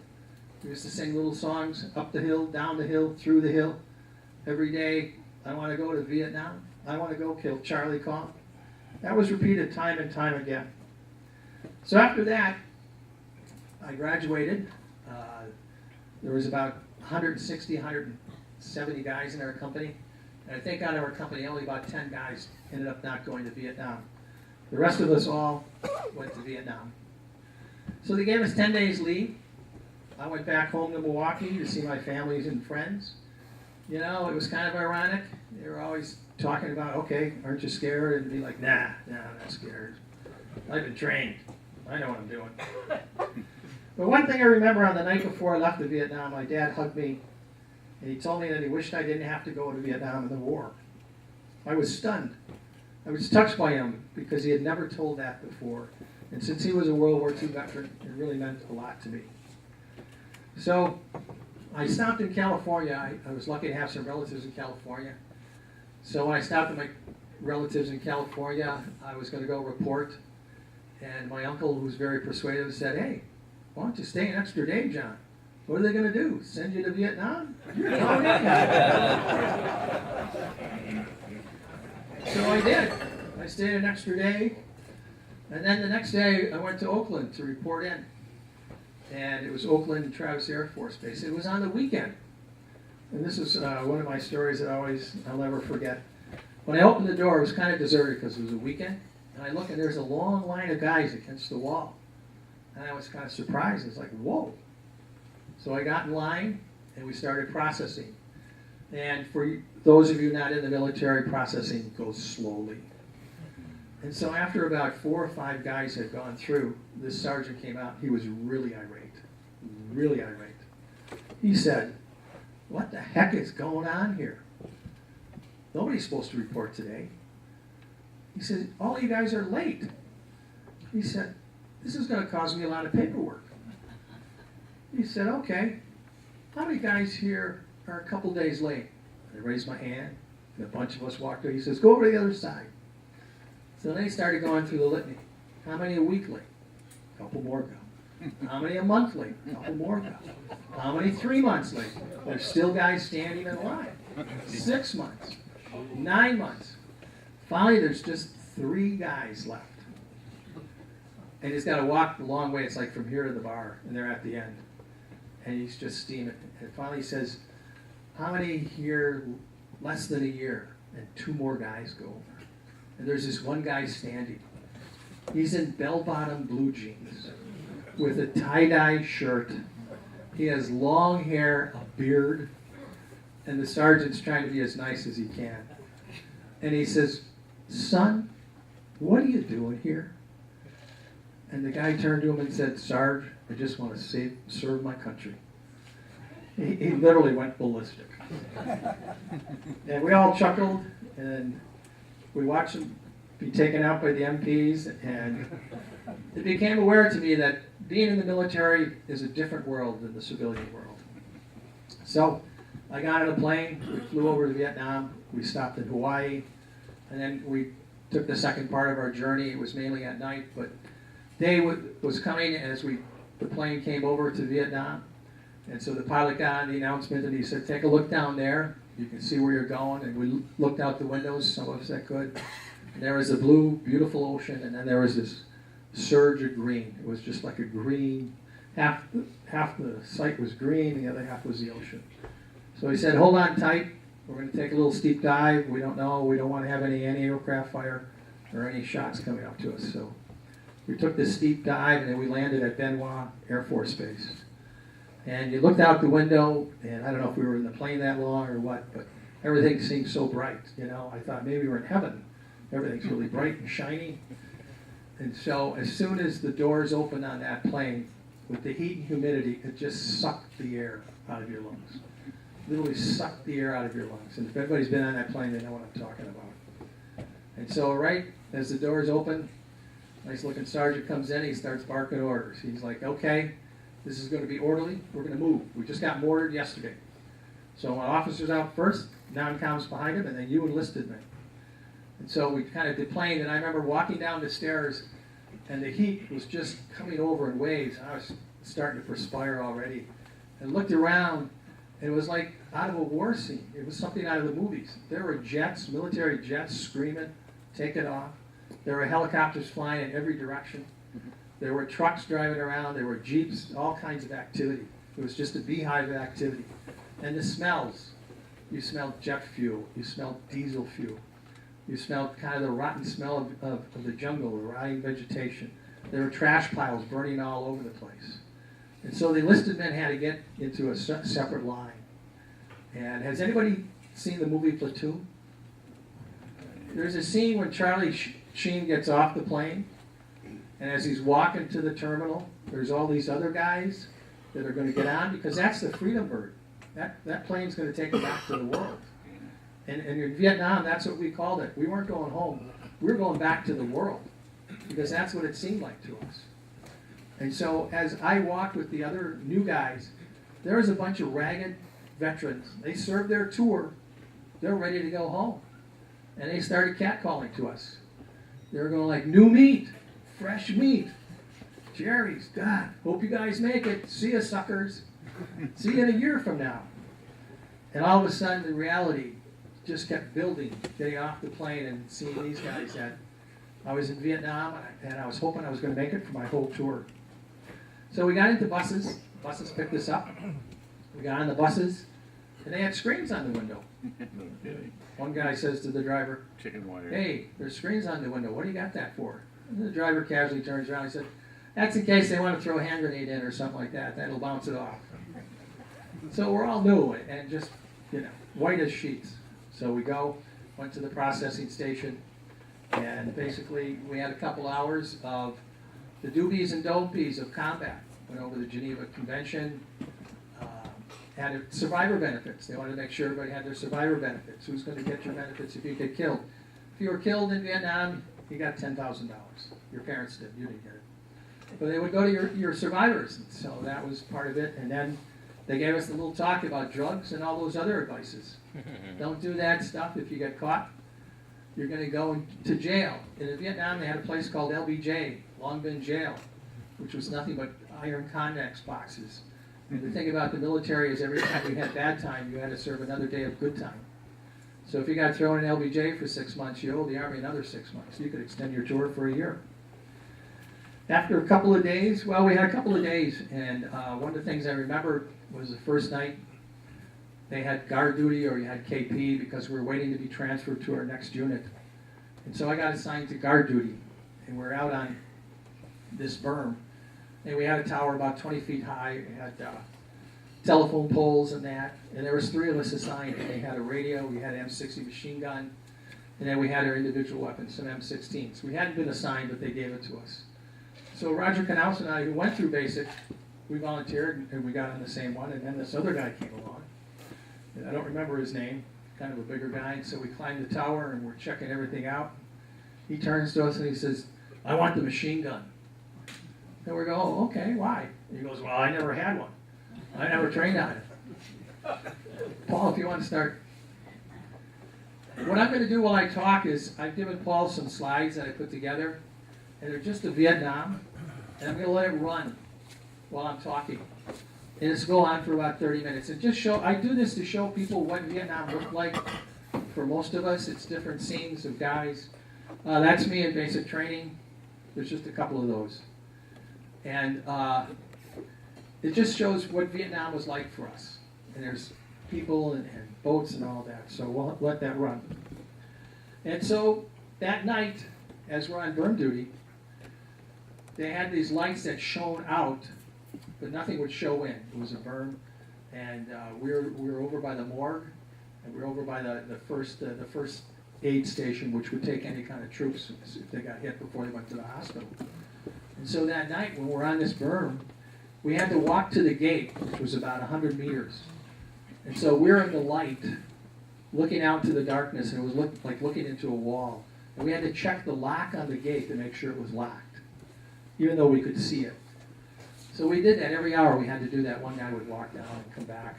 We used to sing little songs, up the hill, down the hill, through the hill. Every day, I want to go to Vietnam. I want to go kill Charlie Kong. That was repeated time and time again. So after that, I graduated. There was about 160, 170 guys in our company. And I think out of our company, only about 10 guys ended up not going to Vietnam. The rest of us all went to Vietnam. So they gave us 10 days leave. I went back home to Milwaukee to see my families and friends. You know, it was kind of ironic. They were always talking about, okay, aren't you scared? And be like, nah, I'm not scared. I've been trained. I know what I'm doing. But one thing I remember on the night before I left to Vietnam, my dad hugged me, and he told me that he wished I didn't have to go to Vietnam in the war. I was stunned. I was touched by him because he had never told that before. And since he was a World War II veteran, it really meant a lot to me. So I stopped in California. I was lucky to have some relatives in California. So when I stopped at my relatives in California, I was going to go report. And my uncle, who was very persuasive, said, "Hey, why don't you stay an extra day, John? What are they going to do? Send you to Vietnam? You're going in." So I did. I stayed an extra day. And then the next day, I went to Oakland to report in. And it was Oakland Travis Air Force Base. It was on the weekend. And this is one of my stories that I'll never forget. When I opened the door, it was kind of deserted because it was a weekend. And I look, and there's a long line of guys against the wall. And I was kind of surprised. I was like, whoa. So I got in line, and we started processing. And for those of you not in the military, processing goes slowly. And so after about 4 or 5 guys had gone through, this sergeant came out. He was really irate, really irate. He said, "What the heck is going on here? Nobody's supposed to report today." He said, "All you guys are late." He said, "This is going to cause me a lot of paperwork." He said, "Okay, how many guys here are a couple days late?" I raised my hand, and a bunch of us walked away. He says, "Go over to the other side." So they started going through the litany. How many a week late? A couple more go. How many a month late? A couple more go. How many 3 months late? There's still guys standing in line. 6 months. 9 months. Finally, there's just 3 guys left. And he's got to walk the long way. It's like from here to the bar, and they're at the end. And he's just steaming. And finally he says, "How many here less than a year?" And 2 more guys go over. And there's this one guy standing. He's in bell-bottom blue jeans with a tie-dye shirt. He has long hair, a beard, and the sergeant's trying to be as nice as he can. And he says, "Son, what are you doing here?" And the guy turned to him and said, "Sarge, I just want to serve my country." He literally went ballistic. And we all chuckled, and we watched him be taken out by the MPs, and it became aware to me that being in the military is a different world than the civilian world. So I got on a plane, we flew over to Vietnam, we stopped in Hawaii, and then we took the second part of our journey. It was mainly at night, but day was coming as the plane came over to Vietnam. And so the pilot got on the announcement and he said, take a look down there. You can see where you're going. And we looked out the windows, some of us that could. And there was a blue, beautiful ocean, and then there was this surge of green. It was just like a green, half the site was green, the other half was the ocean. So he said, hold on tight. We're going to take a little steep dive. We don't know. We don't want to have any anti-aircraft fire or any shots coming up to us. So we took this steep dive, and then we landed at Benoit Air Force Base. And you looked out the window, and I don't know if we were in the plane that long or what, but everything seemed so bright. You know, I thought maybe we're in heaven. Everything's really bright and shiny. And so as soon as the doors opened on that plane, with the heat and humidity, it just sucked the air out of your lungs. Literally sucked the air out of your lungs. And if everybody's been on that plane, they know what I'm talking about. And so right as the doors open, nice looking sergeant comes in, he starts barking orders. He's like, okay, this is going to be orderly, we're going to move. We just got mortared yesterday. So my officer's out first, non-coms behind him, and then you enlisted men. And so we kind of deplaned, and I remember walking down the stairs, and the heat was just coming over in waves. I was starting to perspire already. And looked around, and it was like out of a war scene. It was something out of the movies. There were jets, military jets screaming, taking off. There were helicopters flying in every direction. There were trucks driving around. There were jeeps, all kinds of activity. It was just a beehive of activity. And the smells. You smelled jet fuel. You smelled diesel fuel. You smelled kind of the rotten smell of the jungle, the rotting vegetation. There were trash piles burning all over the place. And so the enlisted men had to get into a separate line. And has anybody seen the movie Platoon? There's a scene when Charlie Sheen gets off the plane, and as he's walking to the terminal, there's all these other guys that are going to get on, because that's the Freedom Bird. That plane's going to take them back to the world. And in Vietnam, that's what we called it. We weren't going home. We were going back to the world, because that's what it seemed like to us. And so as I walked with the other new guys, there was a bunch of ragged veterans. They served their tour. They're ready to go home. And they started catcalling to us. They were going like, new meat, fresh meat. Jerry's, God, hope you guys make it. See ya, suckers. See you in a year from now. And all of a sudden, the reality just kept building, getting off the plane and seeing these guys that I was in Vietnam, and I was hoping I was going to make it for my whole tour. So we got into buses. Buses picked us up. We got on the buses, and they had screens on the window. One guy says to the driver, hey, there's screens on the window. What do you got that for? And the driver casually turns around and said, that's in case they want to throw a hand grenade in or something like that. That'll bounce it off. So we're all new and just, white as sheets. So we went to the processing station, and basically we had a couple hours of the doobies and dopies of combat. Went over the Geneva Convention, had survivor benefits. They wanted to make sure everybody had their survivor benefits. Who's going to get your benefits if you get killed? If you were killed in Vietnam, you got $10,000. Your parents did. You didn't get it. But they would go to your survivors. So that was part of it. And then they gave us a little talk about drugs and all those other advices. Don't do that stuff. If you get caught, you're going to go to jail. In Vietnam, they had a place called LBJ, Long Bin Jail, which was nothing but iron Connex boxes. And the thing about the military is every time you had bad time, you had to serve another day of good time. So if you got thrown in LBJ for 6 months, you owe the Army another 6 months. You could extend your tour for a year. After a couple of days, we had a couple of days, and one of the things I remember was the first night they had guard duty, or you had KP, because we were waiting to be transferred to our next unit. And so I got assigned to guard duty, and we're out on this berm. And we had a tower about 20 feet high. We had telephone poles and that. And there was 3 of us assigned. And they had a radio, we had an M60 machine gun, and then we had our individual weapons, some M16s. We hadn't been assigned, but they gave it to us. So Roger Knaus and I, who went through basic, we volunteered, and we got on the same one. And then this other guy came along. And I don't remember his name, kind of a bigger guy. And so we climbed the tower, and we're checking everything out. He turns to us, and he says, I want the machine gun. And we go, oh, okay, why? And he goes, well, I never had one. I never trained on it. Paul, if you want to start. what I'm gonna do while I talk is, I've given Paul some slides that I put together, and they're just of Vietnam, and I'm gonna let it run while I'm talking. And it's go on for about 30 minutes. And just show, I do this to show people what Vietnam looked like. For most of us, it's different scenes of guys. That's me in basic training. There's just a couple of those. And it just shows what Vietnam was like for us. And there's people and boats and all that. So we'll let that run. And so that night, as we're on burn duty, they had these lights that shone out, but nothing would show in. It was a burn. And we were over by the morgue, and we were over by the first aid station, which would take any kind of troops if they got hit before they went to the hospital. And so that night, when we're on this berm, we had to walk to the gate, which was about 100 meters. And so we're in the light, looking out to the darkness, and it was like looking into a wall. And we had to check the lock on the gate to make sure it was locked, even though we could see it. So we did that every hour. We had to do that. One guy would walk down and come back.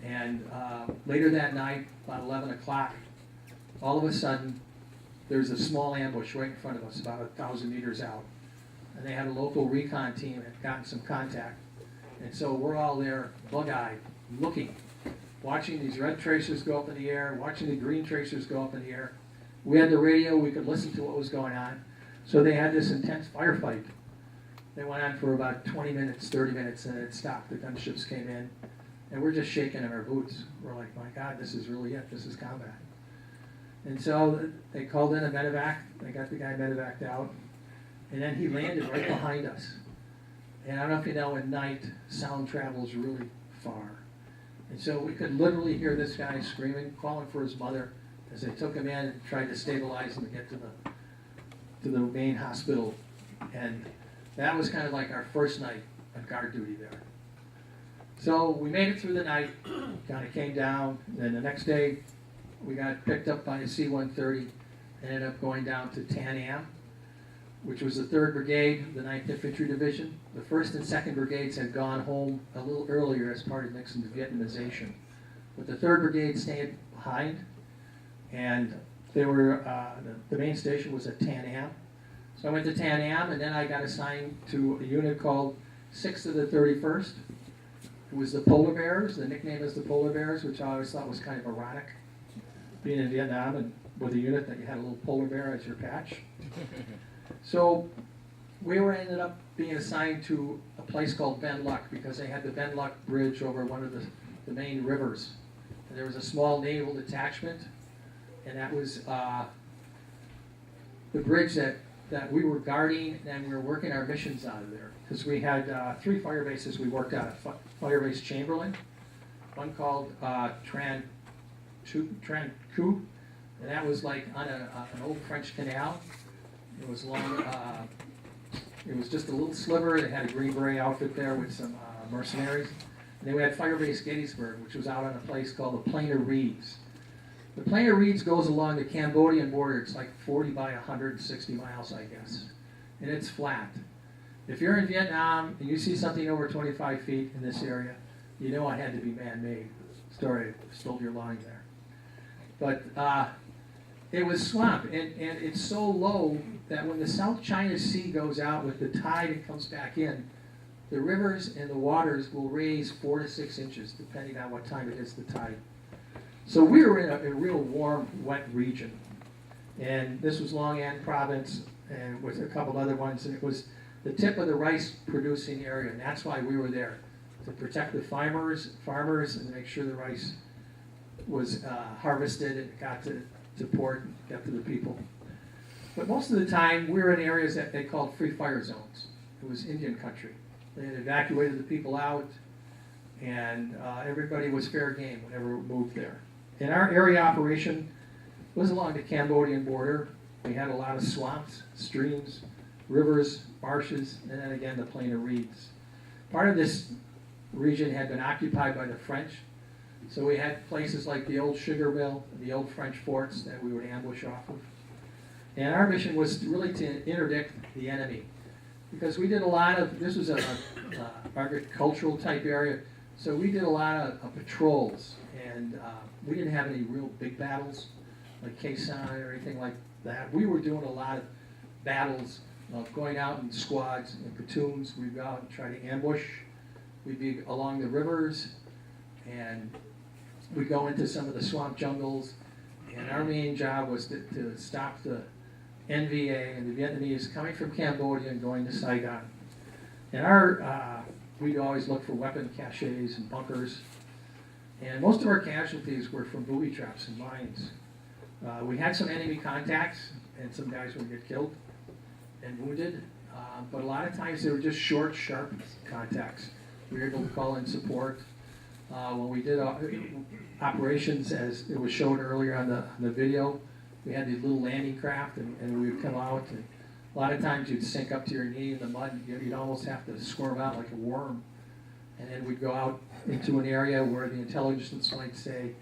And later that night, about 11 o'clock, all of a sudden, there's a small ambush right in front of us, about 1,000 meters out. And they had a local recon team that had gotten some contact. And so we're all there, bug-eyed, looking, watching these red tracers go up in the air, watching the green tracers go up in the air. We had the radio, we could listen to what was going on. So they had this intense firefight. They went on for about 20 minutes, 30 minutes, and it stopped. The gunships came in, and we're just shaking in our boots. We're like, my God, this is really it. This is combat. And so they called in a medevac. They got the guy medevaced out. And then he landed right behind us. And I don't know if you know, at night, sound travels really far. And so we could literally hear this guy screaming, calling for his mother, as they took him in and tried to stabilize him to get to the main hospital. And that was kind of like our first night on guard duty there. So we made it through the night, kind of came down, and then the next day we got picked up by a C-130, ended up going down to Tan Am, which was the 3rd Brigade, the 9th Infantry Division. The 1st and 2nd Brigades had gone home a little earlier as part of Nixon's Vietnamization. But the 3rd Brigade stayed behind, and they were, the main station was at Tan Am. So I went to Tan Am, and then I got assigned to a unit called 6th of the 31st. It was the Polar Bears. The nickname is the Polar Bears, which I always thought was kind of ironic, being in Vietnam and with a unit that you had a little polar bear as your patch. So we ended up being assigned to a place called Ben Luck, because they had the Ben Luck Bridge over one of the main rivers. And there was a small naval detachment, and that was the bridge that we were guarding, and we were working our missions out of there. Because we had 3 fire bases we worked out of. Fire base Chamberlain, one called Tran Coup, and that was like on an old French canal. It was long, it was just a little sliver. They had a Green Beret outfit there with some mercenaries. And then we had Fire Base Gettysburg, which was out on a place called the Plain of Reeds. The Plain of Reeds goes along the Cambodian border. It's like 40 by 160 miles, I guess. And it's flat. If you're in Vietnam and you see something over 25 feet in this area, you know it had to be man-made. Sorry, I stole your line there. But it was swamp, and it's so low that when the South China Sea goes out with the tide and comes back in, the rivers and the waters will raise 4 to 6 inches, depending on what time it is the tide. So we were in a real warm, wet region. And this was Long An Province, and with a couple other ones, and it was the tip of the rice producing area, and that's why we were there, to protect the farmers and to make sure the rice was harvested and got to port and got to the people. But most of the time, we were in areas that they called free fire zones. It was Indian country. They had evacuated the people out, and everybody was fair game whenever we moved there. And our area operation was along the Cambodian border. We had a lot of swamps, streams, rivers, marshes, and then again the Plain of Reeds. Part of this region had been occupied by the French, so we had places like the old sugar mill, the old French forts that we would ambush off of. And our mission was really to interdict the enemy, because we did a lot of, this was a agricultural type area, so we did a lot of patrols, and we didn't have any real big battles, like Quezon or anything like that. We were doing a lot of battles, going out in squads and platoons. We'd go out and try to ambush. We'd be along the rivers, and we'd go into some of the swamp jungles. And our main job was to stop the NVA and the Vietnamese coming from Cambodia and going to Saigon. And we'd always look for weapon caches and bunkers. And most of our casualties were from booby traps and mines. We had some enemy contacts, and some guys would get killed and wounded. But a lot of times they were just short, sharp contacts. We were able to call in support. When we did operations, as it was shown earlier on the video, we had these little landing craft, and we would come out, and a lot of times you'd sink up to your knee in the mud. You'd almost have to squirm out like a worm. And then we'd go out into an area where the intelligence might say,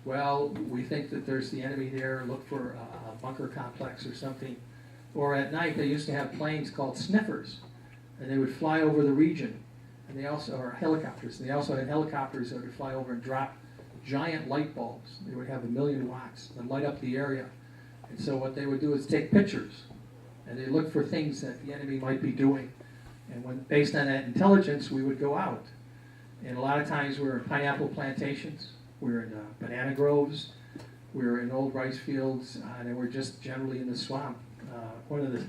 well, we think that there's the enemy there, look for a bunker complex or something. Or at night, they used to have planes called sniffers, and they would fly over the region. And they also, or helicopters, and they also had helicopters that would fly over and drop giant light bulbs. They would have 1,000,000 watts and light up the area. And so what they would do is take pictures, and they look for things that the enemy might be doing. And when, based on that intelligence, we would go out. And a lot of times we were in pineapple plantations, we were in banana groves, we were in old rice fields, and we're just generally in the swamp. One of the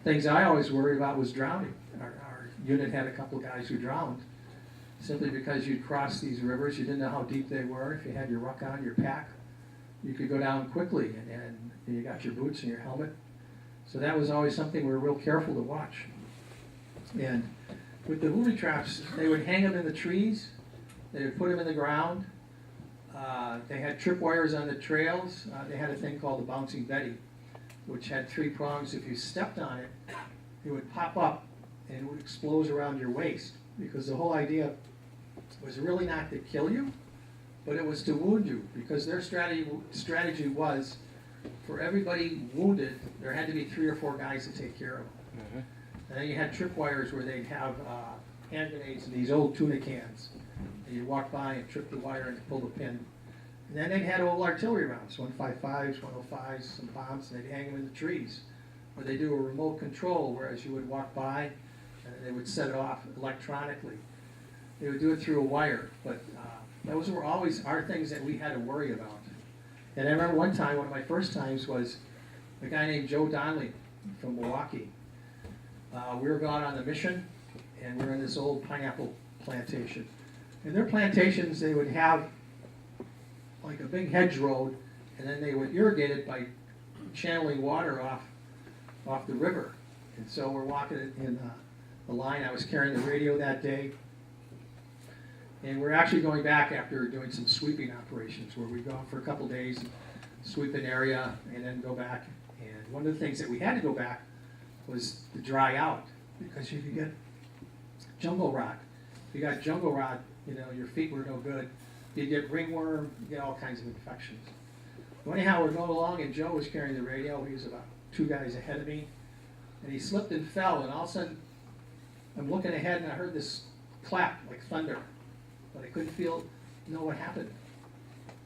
things I always worried about was drowning. Our unit had a couple of guys who drowned simply because you'd cross these rivers, you didn't know how deep they were. If you had your ruck on, your pack, you could go down quickly, and you got your boots and your helmet. So that was always something we were real careful to watch. And with the booby traps, they would hang them in the trees, they would put them in the ground. They had tripwires on the trails. They had a thing called the Bouncing Betty, which had 3 prongs. If you stepped on it, it would pop up and it would explode around your waist, because the whole idea was really not to kill you, but it was to wound you, because their strategy was, for everybody wounded, there had to be 3 or 4 guys to take care of them. And then you had tripwires where they'd have hand grenades in these old tuna cans. And you'd walk by and trip the wire and pull the pin. And then they had old artillery rounds, 155s, 105s, some bombs, and they'd hang them in the trees. Or they do a remote control, whereas you would walk by and they would set it off electronically. They would do it through a wire, but those were always our things that we had to worry about. And I remember one time, one of my first times was a guy named Joe Donnelly from Milwaukee. We were going on a mission, and we were in this old pineapple plantation. And their plantations, they would have like a big hedge road, and then they would irrigate it by channeling water off the river. And so we're walking in the line. I was carrying the radio that day, and we're actually going back after doing some sweeping operations where we go out for a couple days, sweep an area, and then go back. And one of the things that we had to go back was to dry out, because if you get jungle rot, if you got jungle rot, your feet were no good. You get ringworm, you get all kinds of infections. Well, anyhow, we're going along, and Joe was carrying the radio. He was about 2 guys ahead of me, and he slipped and fell, and all of a sudden, I'm looking ahead, and I heard this clap like thunder, but I couldn't know what happened.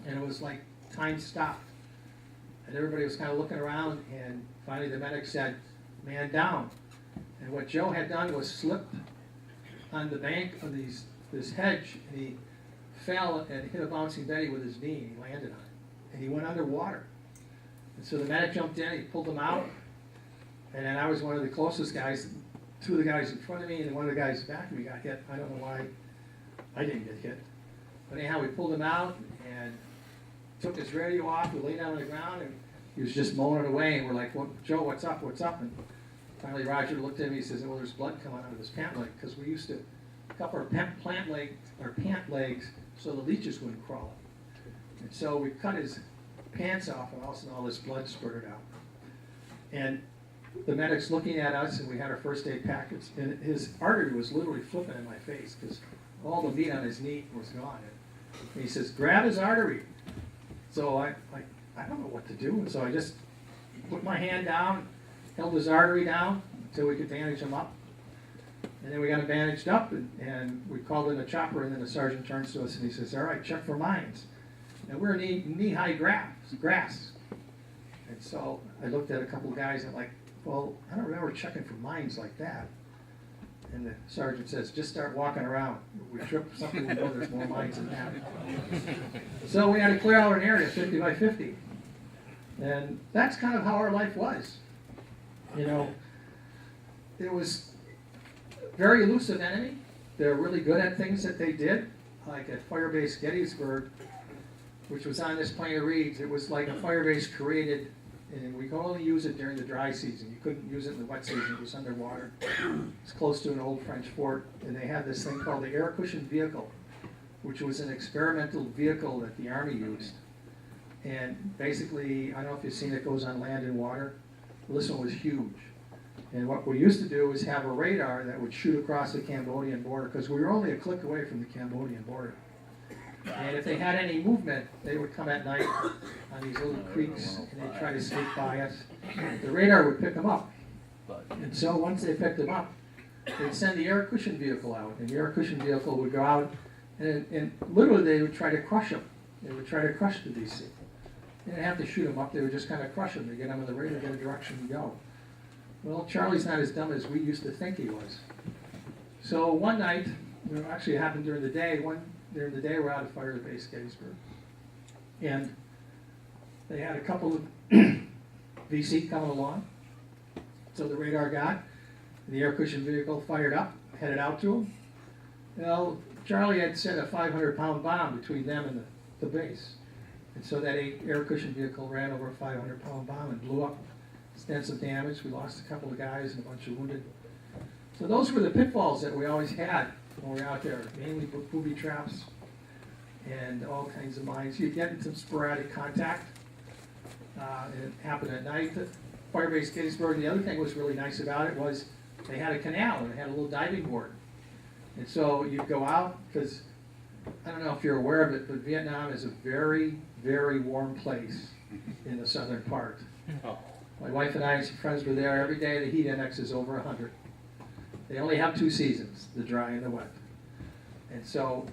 And it was like time stopped, and everybody was kind of looking around, and finally the medic said, "Man down." And what Joe had done was slipped on the bank of this hedge, and he fell and hit a Bouncing Betty with his knee, and he landed on it. And he went underwater. And so the medic jumped in, he pulled him out, and then I was one of the closest guys. 2 of the guys in front of me and one of the guys back of me got hit. I don't know why I didn't get hit. But anyhow, we pulled him out and took his radio off. We laid down on the ground, and he was just moaning away. And we're like, "Joe, what's up? What's up?" And finally Roger looked at me, he says, "Well, there's blood coming out of his pant leg," because we used to cup our pant legs so the leeches wouldn't crawl. And so we cut his pants off, and all of a sudden all this blood spurted out. And the medic's looking at us, and we had our first aid packets, and his artery was literally flipping in my face because all the meat on his knee was gone. And he says, "Grab his artery." So I don't know what to do, and so I just put my hand down, held his artery down until we could bandage him up. And then we got him bandaged up, and we called in a chopper, and then the sergeant turns to us and he says, "All right, check for mines." And we're in knee-high grass. And so I looked at a couple of guys and like, well, I don't remember checking for mines like that. And the sergeant says, just start walking around. If we trip something, we know there's more mines than that. So we had to clear out an area 50 by 50. And that's kind of how our life was. You know, it was a very elusive enemy. They're really good at things that they did, like at Firebase Gettysburg, which was on this plain of reeds. It was like a firebase created, and we could only use it during the dry season. You couldn't use it in the wet season. It was underwater. It's close to an old French fort, and they had this thing called the air cushion vehicle, which was an experimental vehicle that the Army used. And basically, I don't know if you've seen it, goes on land and water. Well, this one was huge. And what we used to do was have a radar that would shoot across the Cambodian border, because we were only a click away from the Cambodian border. And if they had any movement, they would come at night on these little creeks, and they'd try to sneak by us. The radar would pick them up. And so once they picked them up, they'd send the air cushion vehicle out, and the air cushion vehicle would go out, and literally they would try to crush them. They would try to crush the DC. They didn't have to shoot them up, they would just kind of crush them. They get them on the radar, get a direction to go. Well, Charlie's not as dumb as we used to think he was. So one night, actually it happened during the day, during the day we're out at Firebase Gettysburg. And they had a couple of VC coming along. So the radar got, and the air cushion vehicle fired up, headed out to them. Well, Charlie had set a 500-pound bomb between them and the base. And so that air cushion vehicle ran over a 500-pound bomb and blew up. Extensive damage. We lost a couple of guys and a bunch of wounded. So those were the pitfalls that we always had when we were out there, mainly booby traps and all kinds of mines. You'd get into some sporadic contact. And it happened at night. Firebase Gettysburg, the other thing that was really nice about it was they had a canal and they had a little diving board. And so you'd go out, because I don't know if you're aware of it, but Vietnam is a very, very warm place in the southern part. My wife and I and some friends were there every day. The heat index is over 100. They only have 2 seasons, the dry and the wet. And so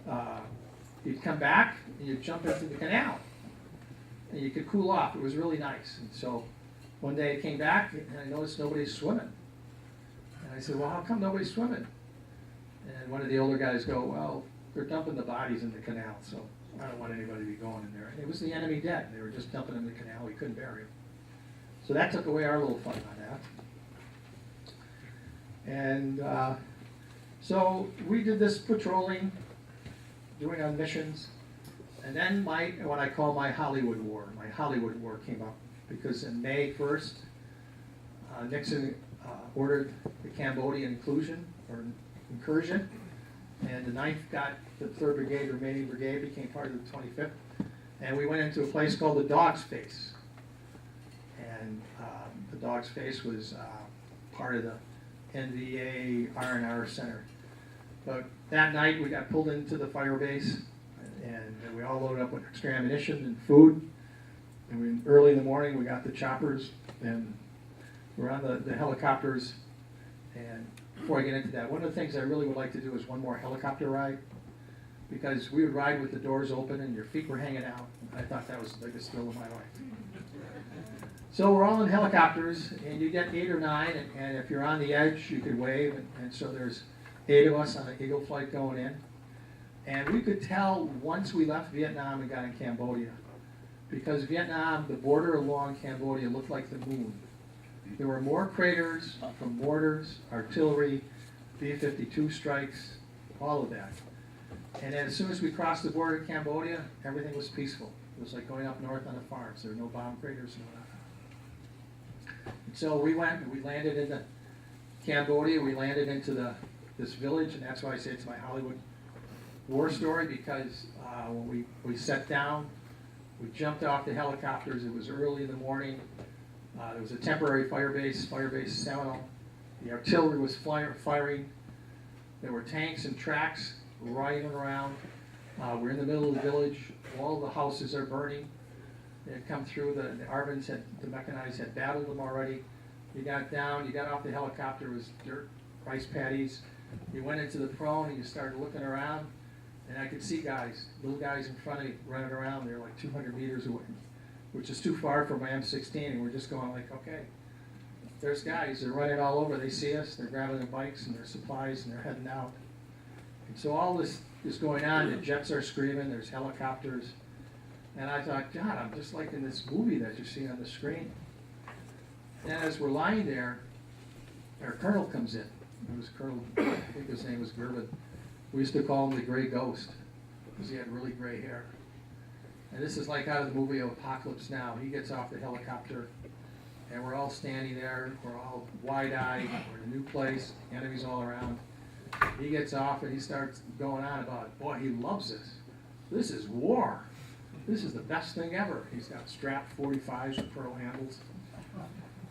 you'd come back and you'd jump into the canal and you could cool off. It was really nice. And so one day I came back and I noticed nobody's swimming. And I said, well, how come nobody's swimming? And one of the older guys go, well, they're dumping the bodies in the canal, so I don't want anybody to be going in there. And it was the enemy dead. They were just dumping them in the canal. We couldn't bury them. So that took away our little fun on that. And so we did this patrolling, doing our missions. And then what I call my Hollywood War came up. Because in May 1st, Nixon ordered the Cambodian incursion. And the 9th got the 3rd Brigade, remaining brigade, became part of the 25th. And we went into a place called the Dog's Face. And the Dog's Face was part of the NVA R&R Center. But that night we got pulled into the fire base, and we all loaded up with extra ammunition and food. And early in the morning we got the choppers, and we're on the helicopters. And before I get into that, one of the things I really would like to do is one more helicopter ride, because we would ride with the doors open and your feet were hanging out. I thought that was the biggest thrill of my life. So we're all in helicopters, and you get 8 or 9, and if you're on the edge, you could wave, and so there's 8 of us on an Eagle flight going in. And we could tell once we left Vietnam and got in Cambodia, because Vietnam, the border along Cambodia looked like the moon. There were more craters from mortars, artillery, B-52 strikes, all of that. And then as soon as we crossed the border of Cambodia, everything was peaceful. It was like going up north on the farms. There were no bomb craters, no nothing. And so we went and we landed in Cambodia. We landed into this village, and that's why I say it's my Hollywood war story, because when we sat down, we jumped off the helicopters. It was early in the morning. There was a temporary Firebase Seminole. The artillery was firing. There were tanks and tracks riding around. We're in the middle of the village. All the houses are burning. They had come through. The Arvins the mechanized had battled them already. You got down, you got off the helicopter, it was dirt, rice paddies. You went into the prone and you started looking around, and I could see guys, little guys in front of you running around. They were like 200 meters away. which is too far from my M16, and we're just going like, okay, there's guys, they're running all over, they see us, they're grabbing their bikes and their supplies, and they're heading out. And so all this is going on, the jets are screaming, there's helicopters, and I thought, God, I'm just like in this movie that you see on the screen. And as we're lying there, our colonel comes in. It was Colonel, I think his name was Gervin. We used to call him the Gray Ghost, because he had really gray hair. And this is like out of the movie Apocalypse Now. He gets off the helicopter, and we're all standing there, we're all wide-eyed, we're in a new place, enemies all around. He gets off and he starts going on about it. Boy, he loves this. This is war. This is the best thing ever. He's got strapped 45s with pearl handles.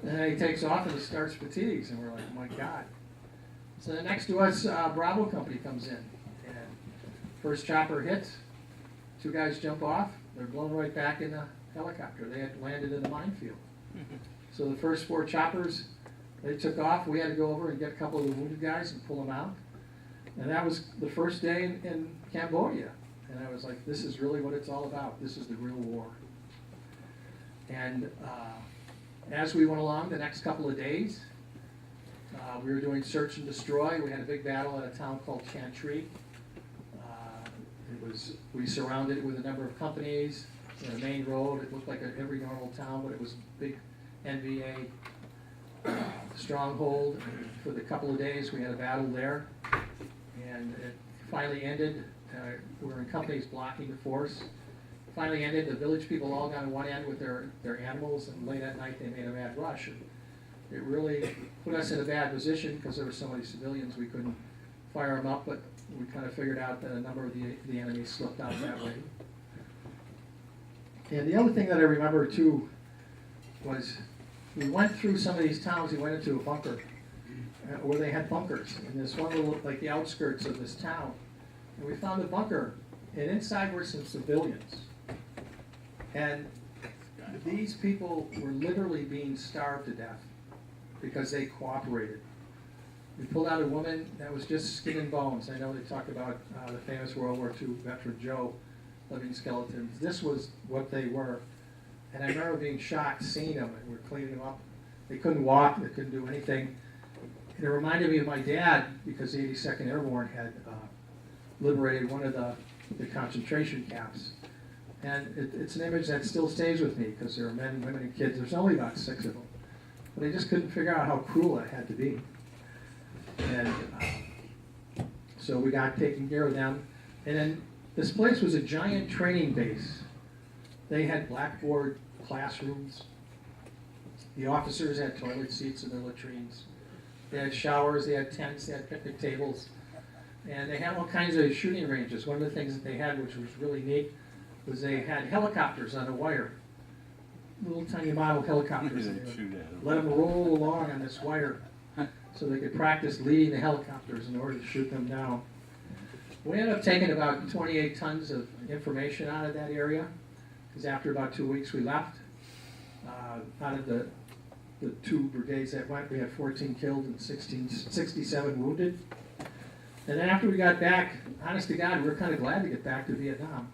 And then he takes off and he starts fatigues, and we're like, oh my God. So then next to us, Bravo Company comes in, and first chopper hits, 2 guys jump off, they're blown right back in the helicopter. They had landed in the minefield. So the first 4 choppers, they took off. We had to go over and get a couple of the wounded guys and pull them out. And that was the first day in Cambodia. And I was like, this is really what it's all about. This is the real war. And as we went along the next couple of days, we were doing search and destroy. We had a big battle at a town called Chantry. We surrounded it with a number of companies. In a main road, it looked like every normal town, but it was a big NVA stronghold. For the couple of days, we had a battle there, and it finally ended. We were in companies blocking the force. Finally ended. The village people all got on one end with their animals, and late at night they made a mad rush. And it really put us in a bad position because there were so many civilians we couldn't fire them up, but we kind of figured out that a number of the enemies slipped out that way. And the other thing that I remember too was we went through some of these towns. We went into a bunker where they had bunkers, and this one little, like the outskirts of this town. And we found a bunker, and inside were some civilians. And these people were literally being starved to death because they cooperated. We pulled out a woman that was just skin and bones. I know they talk about the famous World War II veteran Joe, living skeletons. This was what they were. And I remember being shocked seeing them, and we're cleaning them up. They couldn't walk, they couldn't do anything. And it reminded me of my dad, because the 82nd Airborne had liberated one of the concentration camps. And it's an image that still stays with me, because there are men, women, and kids. There's only about 6 of them. But I just couldn't figure out how cruel it had to be. And so we got taking care of them. And then this place was a giant training base. They had blackboard classrooms. The officers had toilet seats in their latrines. They had showers, they had tents, they had picnic tables. And they had all kinds of shooting ranges. One of the things that they had, which was really neat, was they had helicopters on a wire. Little tiny model helicopters. Let them roll along on this wire so they could practice leading the helicopters in order to shoot them down. We ended up taking about 28 tons of information out of that area, because after about 2 weeks we left. Out of the 2 brigades that went, we had 14 killed and 67 wounded. And then after we got back, honest to God, we were kind of glad to get back to Vietnam.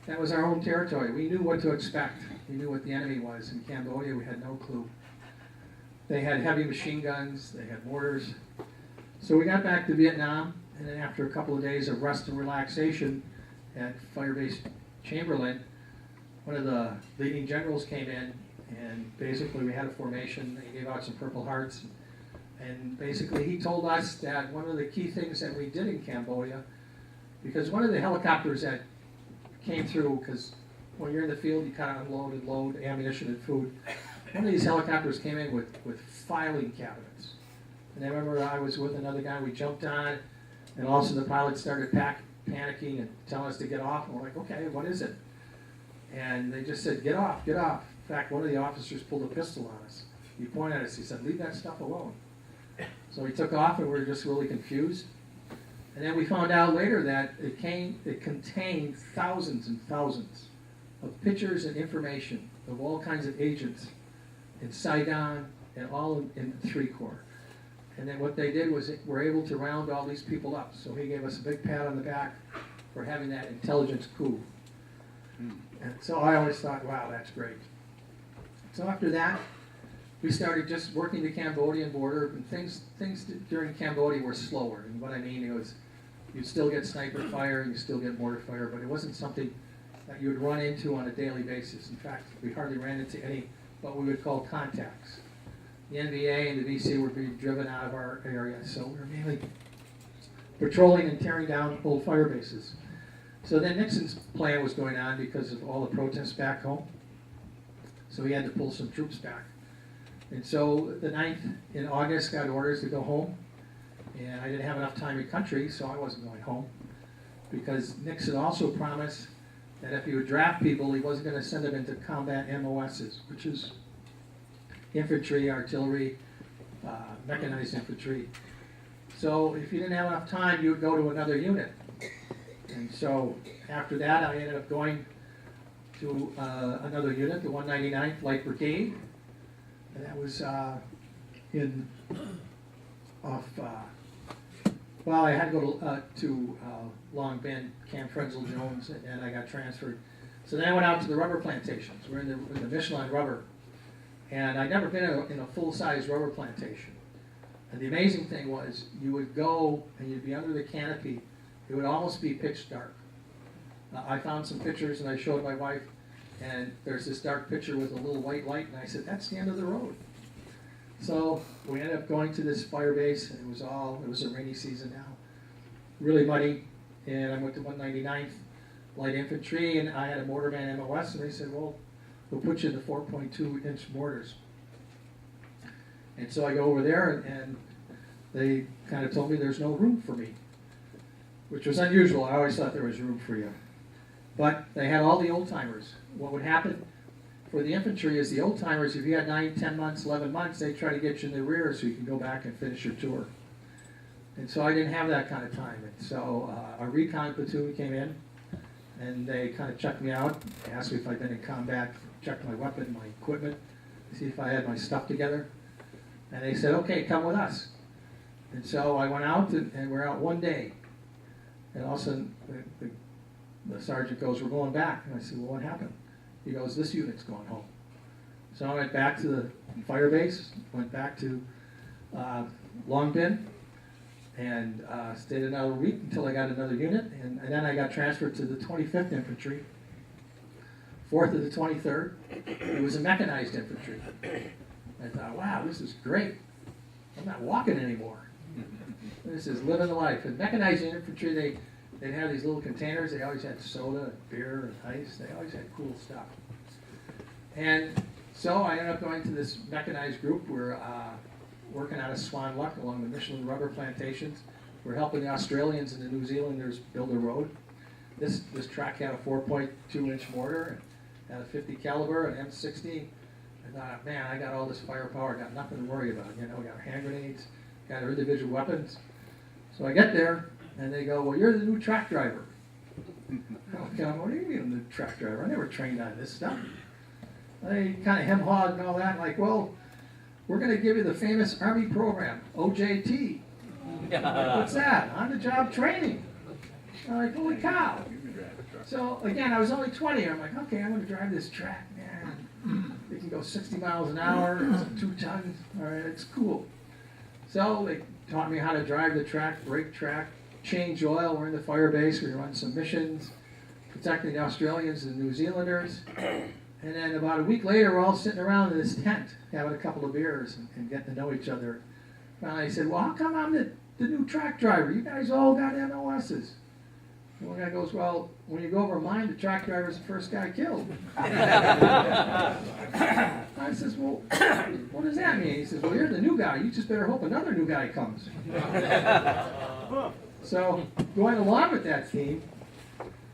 That was our home territory. We knew what to expect. We knew what the enemy was. In Cambodia, we had no clue. They had heavy machine guns, they had mortars. So we got back to Vietnam, and then after a couple of days of rest and relaxation at Fire Base Chamberlain, one of the leading generals came in, and basically we had a formation. They gave out some Purple Hearts, and basically he told us that one of the key things that we did in Cambodia, because one of the helicopters that came through, because when you're in the field you kind of unload and load ammunition and food, one of these helicopters came in with filing cabinets. And I remember I was with another guy, we jumped on, and all of a sudden the pilot started panicking and telling us to get off, and we're like, okay, what is it? And they just said, get off, get off. In fact, one of the officers pulled a pistol on us. He pointed at us, he said, leave that stuff alone. So we took off, and we were just really confused. And then we found out later that it contained thousands and thousands of pictures and information of all kinds of agents in Saigon and all in the 3 Corps. And then what they did was were able to round all these people up. So he gave us a big pat on the back for having that intelligence coup. And so I always thought, wow, that's great. So after that, we started just working the Cambodian border, and things during Cambodia were slower. And what I mean was, you'd still get sniper fire, you still get mortar fire, but it wasn't something that you would run into on a daily basis. In fact, we hardly ran into any what we would call contacts. The NVA and the VC were being driven out of our area, so we were mainly patrolling and tearing down old fire bases. So then Nixon's plan was going on because of all the protests back home. So he had to pull some troops back. And so the 9th in August got orders to go home. And I didn't have enough time in country, so I wasn't going home. Because Nixon also promised that if he would draft people, he wasn't going to send them into combat MOSs, which is infantry, artillery, mechanized infantry. So if you didn't have enough time, you would go to another unit. And so after that, I ended up going to another unit, the 199th Light Brigade. And that was well, I had to go to Long Bend, Camp Frenzel Jones, and I got transferred. So then I went out to the rubber plantations. We're in the Michelin rubber. And I'd never been in a full-size rubber plantation. And the amazing thing was, you would go and you'd be under the canopy. It would almost be pitch dark. I found some pictures and I showed my wife, and there's this dark picture with a little white light, and I said, that's the end of the road. So we ended up going to this fire base, and it was a rainy season now, really muddy, and I went to 199th Light Infantry, and I had a mortarman MOS, and they said, well, we'll put you in the 4.2-inch mortars. And so I go over there, and they kind of told me there's no room for me, which was unusual. I always thought there was room for you. But they had all the old-timers. What would happen for the infantry is the old-timers, if you had 9, 10 months, 11 months, they try to get you in the rear so you can go back and finish your tour. And so I didn't have that kind of time. And so a recon platoon came in, and they kind of checked me out, asked me if I'd been in combat, checked my weapon, my equipment, see if I had my stuff together. And they said, okay, come with us. And so I went out, and we're out one day. And all of a sudden, the sergeant goes, we're going back. And I said, well, what happened? He goes, this unit's going home. So I went back to the fire base, went back to Long Bend, and stayed another week until I got another unit. And then I got transferred to the 25th Infantry, 4th of the 23rd. It was a mechanized infantry. I thought, wow, this is great. I'm not walking anymore. This is living the life. And mechanized infantry, they'd have these little containers. They always had soda, and beer, and ice. They always had cool stuff. And so I ended up going to this mechanized group. We're working out of Swan Luck along the Michelin rubber plantations. We're helping the Australians and the New Zealanders build a road. This track had a 4.2-inch mortar, and had a 50 caliber, an M60. I thought, man, I got all this firepower, got nothing to worry about. You know, we got hand grenades, got our individual weapons. So I get there, and they go, well, you're the new track driver. Okay, what do you mean I'm the track driver? I never trained on this stuff. They kind of hem-hawed and all that, like, well, we're going to give you the famous Army program, OJT. What's that? On-the-job training. I'm like, holy cow. So, again, I was only 20. I'm like, okay, I'm going to drive this track, man. It can go 60 miles an hour, it's 2 tons. All right, it's cool. So they taught me how to drive the track, brake track, change oil. We're in the fire base. We run some missions, protecting the Australians and the New Zealanders. And then about a week later, we're all sitting around in this tent, having a couple of beers and getting to know each other. Finally, I said, well, how come I'm the new track driver? You guys all got MOSs. And one guy goes, well, when you go over mine, the track driver's the first guy killed. I says, well, what does that mean? He says, well, you're the new guy. You just better hope another new guy comes. So, going along with that theme,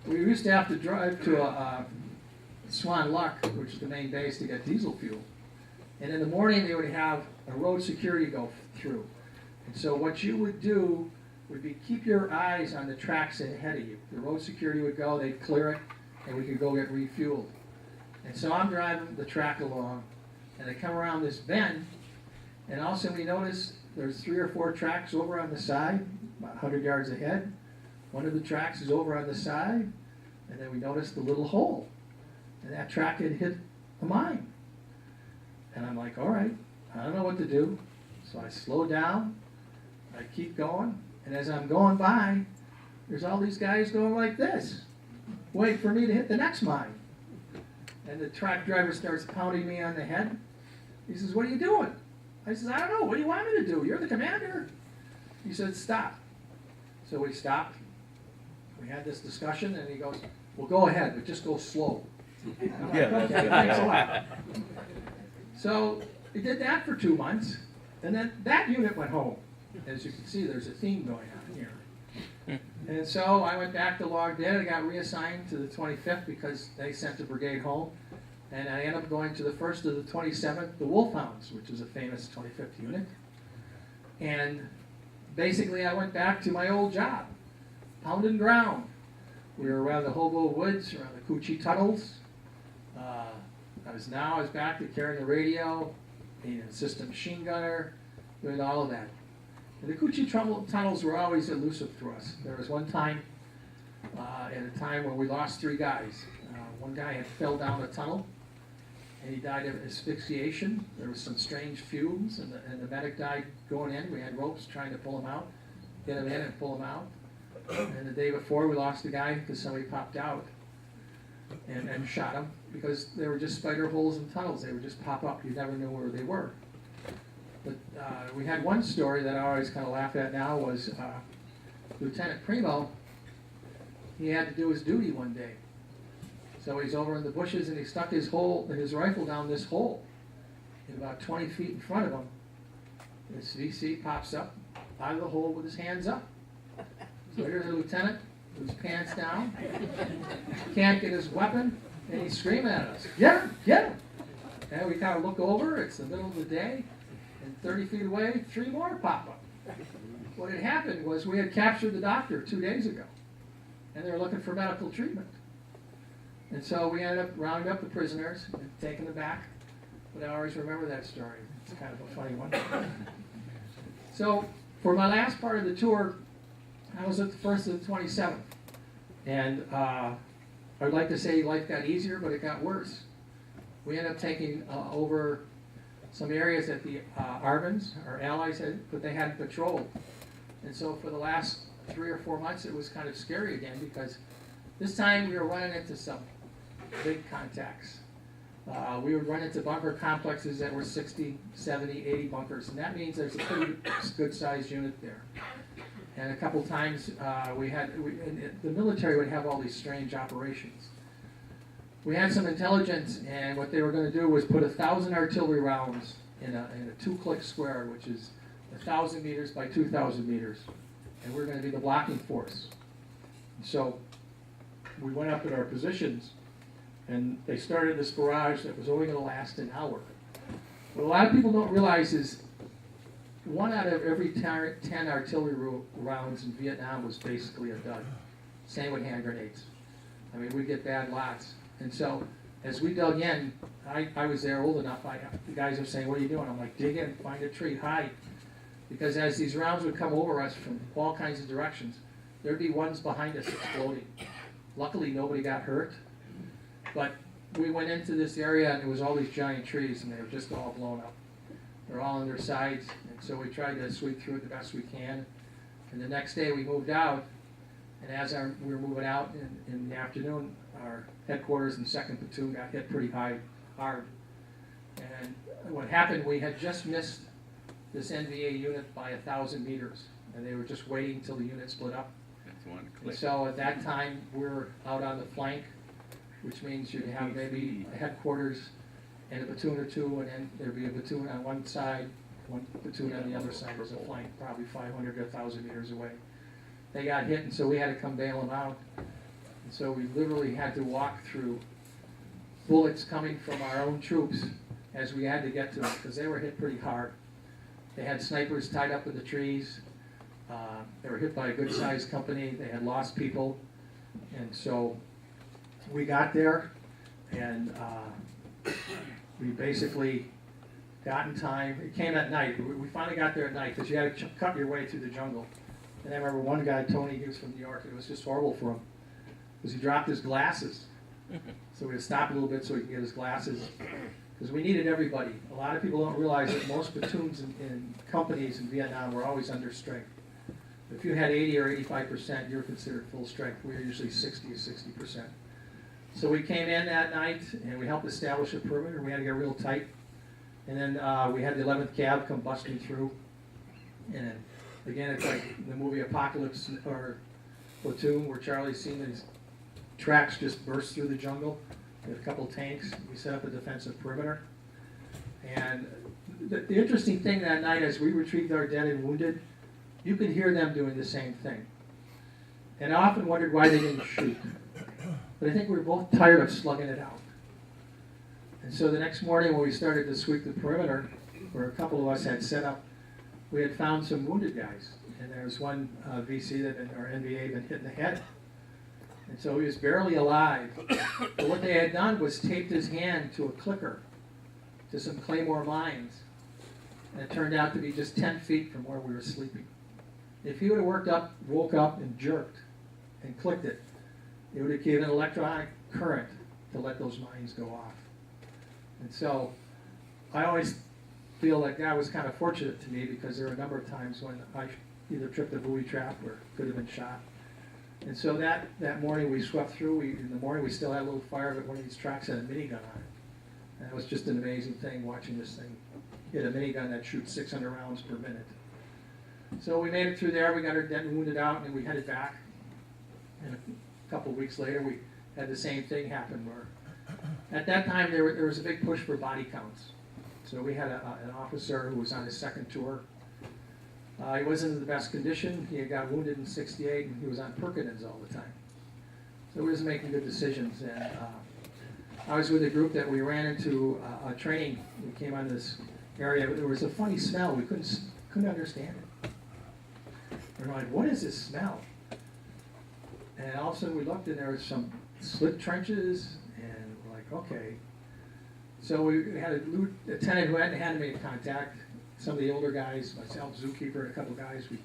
we used to have to drive to Swan Luck, which is the main base, to get diesel fuel. And in the morning, they would have a road security go through. And so what you would do would be keep your eyes on the tracks ahead of you. The road security would go, they'd clear it, and we could go get refueled. And so I'm driving the track along, and I come around this bend, and all of a sudden we notice there's 3 or 4 tracks over on the side, about 100 yards ahead. One of the tracks is over on the side, and then we notice the little hole. and that track had hit a mine. And I'm like, all right, I don't know what to do. So I slow down, I keep going, and as I'm going by, there's all these guys going like this, waiting for me to hit the next mine. And the truck driver starts pounding me on the head. He says, what are you doing? I says, I don't know, what do you want me to do? You're the commander. He said, stop. So we stopped. We had this discussion, and he goes, well, go ahead, but just go slow. I'm like, okay, thanks a lot. So we did that for 2 months, and then that unit went home. As you can see, there's a theme going on here. And so I went back to Log Dead. I got reassigned to the 25th because they sent the brigade home. And I ended up going to the 1st to the 27th, the Wolfhounds, which is a famous 25th unit. And basically I went back to my old job, pounding ground. We were around the Hobo Woods, around the Coochie Tunnels. I was back to carrying the radio, being an assistant machine gunner, doing all of that. And the Coochie Tunnels were always elusive to us. There was one time, at a time when we lost 3 guys. One guy had fell down a tunnel, and he died of asphyxiation. There was some strange fumes, and the medic died going in. We had ropes trying to pull him out, get him in and pull him out. And the day before, we lost a guy because somebody popped out and shot him because they were just spider holes in tunnels. They would just pop up. You never knew where they were. But we had one story that I always kind of laugh at now was Lieutenant Primo. He had to do his duty one day. So he's over in the bushes and he stuck his rifle down this hole. And about 20 feet in front of him, this VC pops up out of the hole with his hands up. So here's a lieutenant with his pants down, can't get his weapon, and he's screaming at us, get him, get him. And we kind of look over, it's the middle of the day, and 30 feet away, 3 more pop up. What had happened was we had captured the doctor 2 days ago, and they were looking for medical treatment. And so we ended up rounding up the prisoners and taking them back. But I always remember that story. It's kind of a funny one. So for my last part of the tour, I was at the 1st to the 27th. And I would like to say life got easier, but it got worse. We ended up taking over some areas that the Arvins, our allies, but they hadn't patrolled. And so for the last 3 or 4 months, it was kind of scary again because this time we were running into some big contacts. We would run into bunker complexes that were 60, 70, 80 bunkers, and that means there's a pretty good-sized unit there. And a couple times the military would have all these strange operations. We had some intelligence, and what they were going to do was put 1,000 artillery rounds in a 2-click square, which is 1,000 meters by 2,000 meters, and we're going to be the blocking force. So we went up at our positions, and they started this barrage that was only going to last an hour. What a lot of people don't realize is 1 out of every 10 artillery rounds in Vietnam was basically a dud. Same with hand grenades. I mean, we get bad lots. And so as we dug in, I was there old enough, the guys were saying, what are you doing? I'm like, dig in, find a tree, hide. Because as these rounds would come over us from all kinds of directions, there'd be ones behind us exploding. Luckily, nobody got hurt. But we went into this area, and there was all these giant trees, and they were just all blown up. They're all on their sides, and so we tried to sweep through it the best we can. And the next day, we moved out, and as we were moving out in the afternoon, our headquarters and 2nd Platoon got hit pretty hard. And what happened, we had just missed this NVA unit by 1,000 meters, and they were just waiting until the unit split up. And so at that time, we're out on the flank, which means you'd have maybe a headquarters and a platoon or 2, and then there'd be a platoon on one side, one platoon on the other side as a flank, probably 500 to 1,000 meters away. They got hit, and so we had to come bail them out. And so we literally had to walk through bullets coming from our own troops as we had to get to them, because they were hit pretty hard. They had snipers tied up in the trees. They were hit by a good-sized company. They had lost people. And so we got there, and we basically got in time. It came at night. We finally got there at night because you had to cut your way through the jungle. And I remember one guy, Tony, he was from New York, and it was just horrible for him because he dropped his glasses. So we had to stop a little bit so he could get his glasses, because we needed everybody. A lot of people don't realize that most platoons in companies in Vietnam were always under strength. If you had 80 or 85%, you're considered full strength. We were usually 60 or 60%. So we came in that night and we helped establish a perimeter. We had to get real tight. And then we had the 11th Cav come busting through. And then, again, it's like the movie Apocalypse or Platoon, where Charlie's seen his tracks just burst through the jungle. We had a couple tanks. We set up a defensive perimeter. And the interesting thing that night, as we retrieved our dead and wounded, you could hear them doing the same thing. And I often wondered why they didn't shoot. But I think we were both tired of slugging it out. And so the next morning when we started to sweep the perimeter, where a couple of us had set up, we had found some wounded guys. And there was one VC that or NVA been hit in the head. And so he was barely alive. But what they had done was taped his hand to a clicker, to some Claymore mines. And it turned out to be just 10 feet from where we were sleeping. If he would have woke up and jerked and clicked it, it would have given an electronic current to let those mines go off. And so I always feel like that was kind of fortunate to me, because there were a number of times when I either tripped a booby trap or could have been shot. And so that morning we swept through. In the morning we still had a little fire, but one of these tracks had a minigun on it. And it was just an amazing thing watching this thing hit a minigun that shoots 600 rounds per minute. So we made it through there. We got our dead and wounded out, and we headed back. And a couple of weeks later, we had the same thing happen. Where at that time there was a big push for body counts. So we had an officer who was on his second tour. He wasn't in the best condition. He had got wounded in '68, and he was on Perkinins all the time. So he wasn't making good decisions. And I was with a group that we ran into a training. We came on this area. There was a funny smell. We couldn't understand it. We're like, what is this smell? And all of a sudden we looked, and there was some slit trenches, and we're like, okay. So we had a lieutenant who hadn't had to make contact. Some of the older guys, myself, zookeeper, and a couple guys, we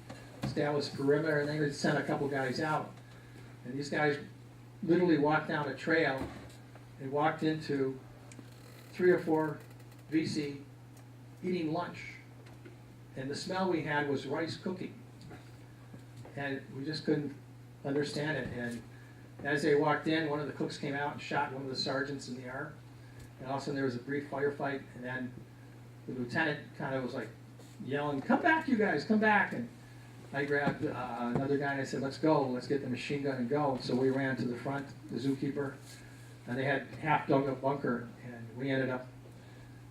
established perimeter, and then we sent a couple guys out. And these guys literally walked down a trail and walked into 3 or 4 VC eating lunch. And the smell we had was rice cooking. And we just couldn't understand it. And as they walked in, one of the cooks came out and shot one of the sergeants in the arm. And all of a sudden there was a brief firefight, and then the lieutenant kind of was like yelling, "Come back, you guys, come back!" And I grabbed another guy and I said, "Let's go, let's get the machine gun and go." So we ran to the front, the zookeeper, and they had half dug a bunker, and we ended up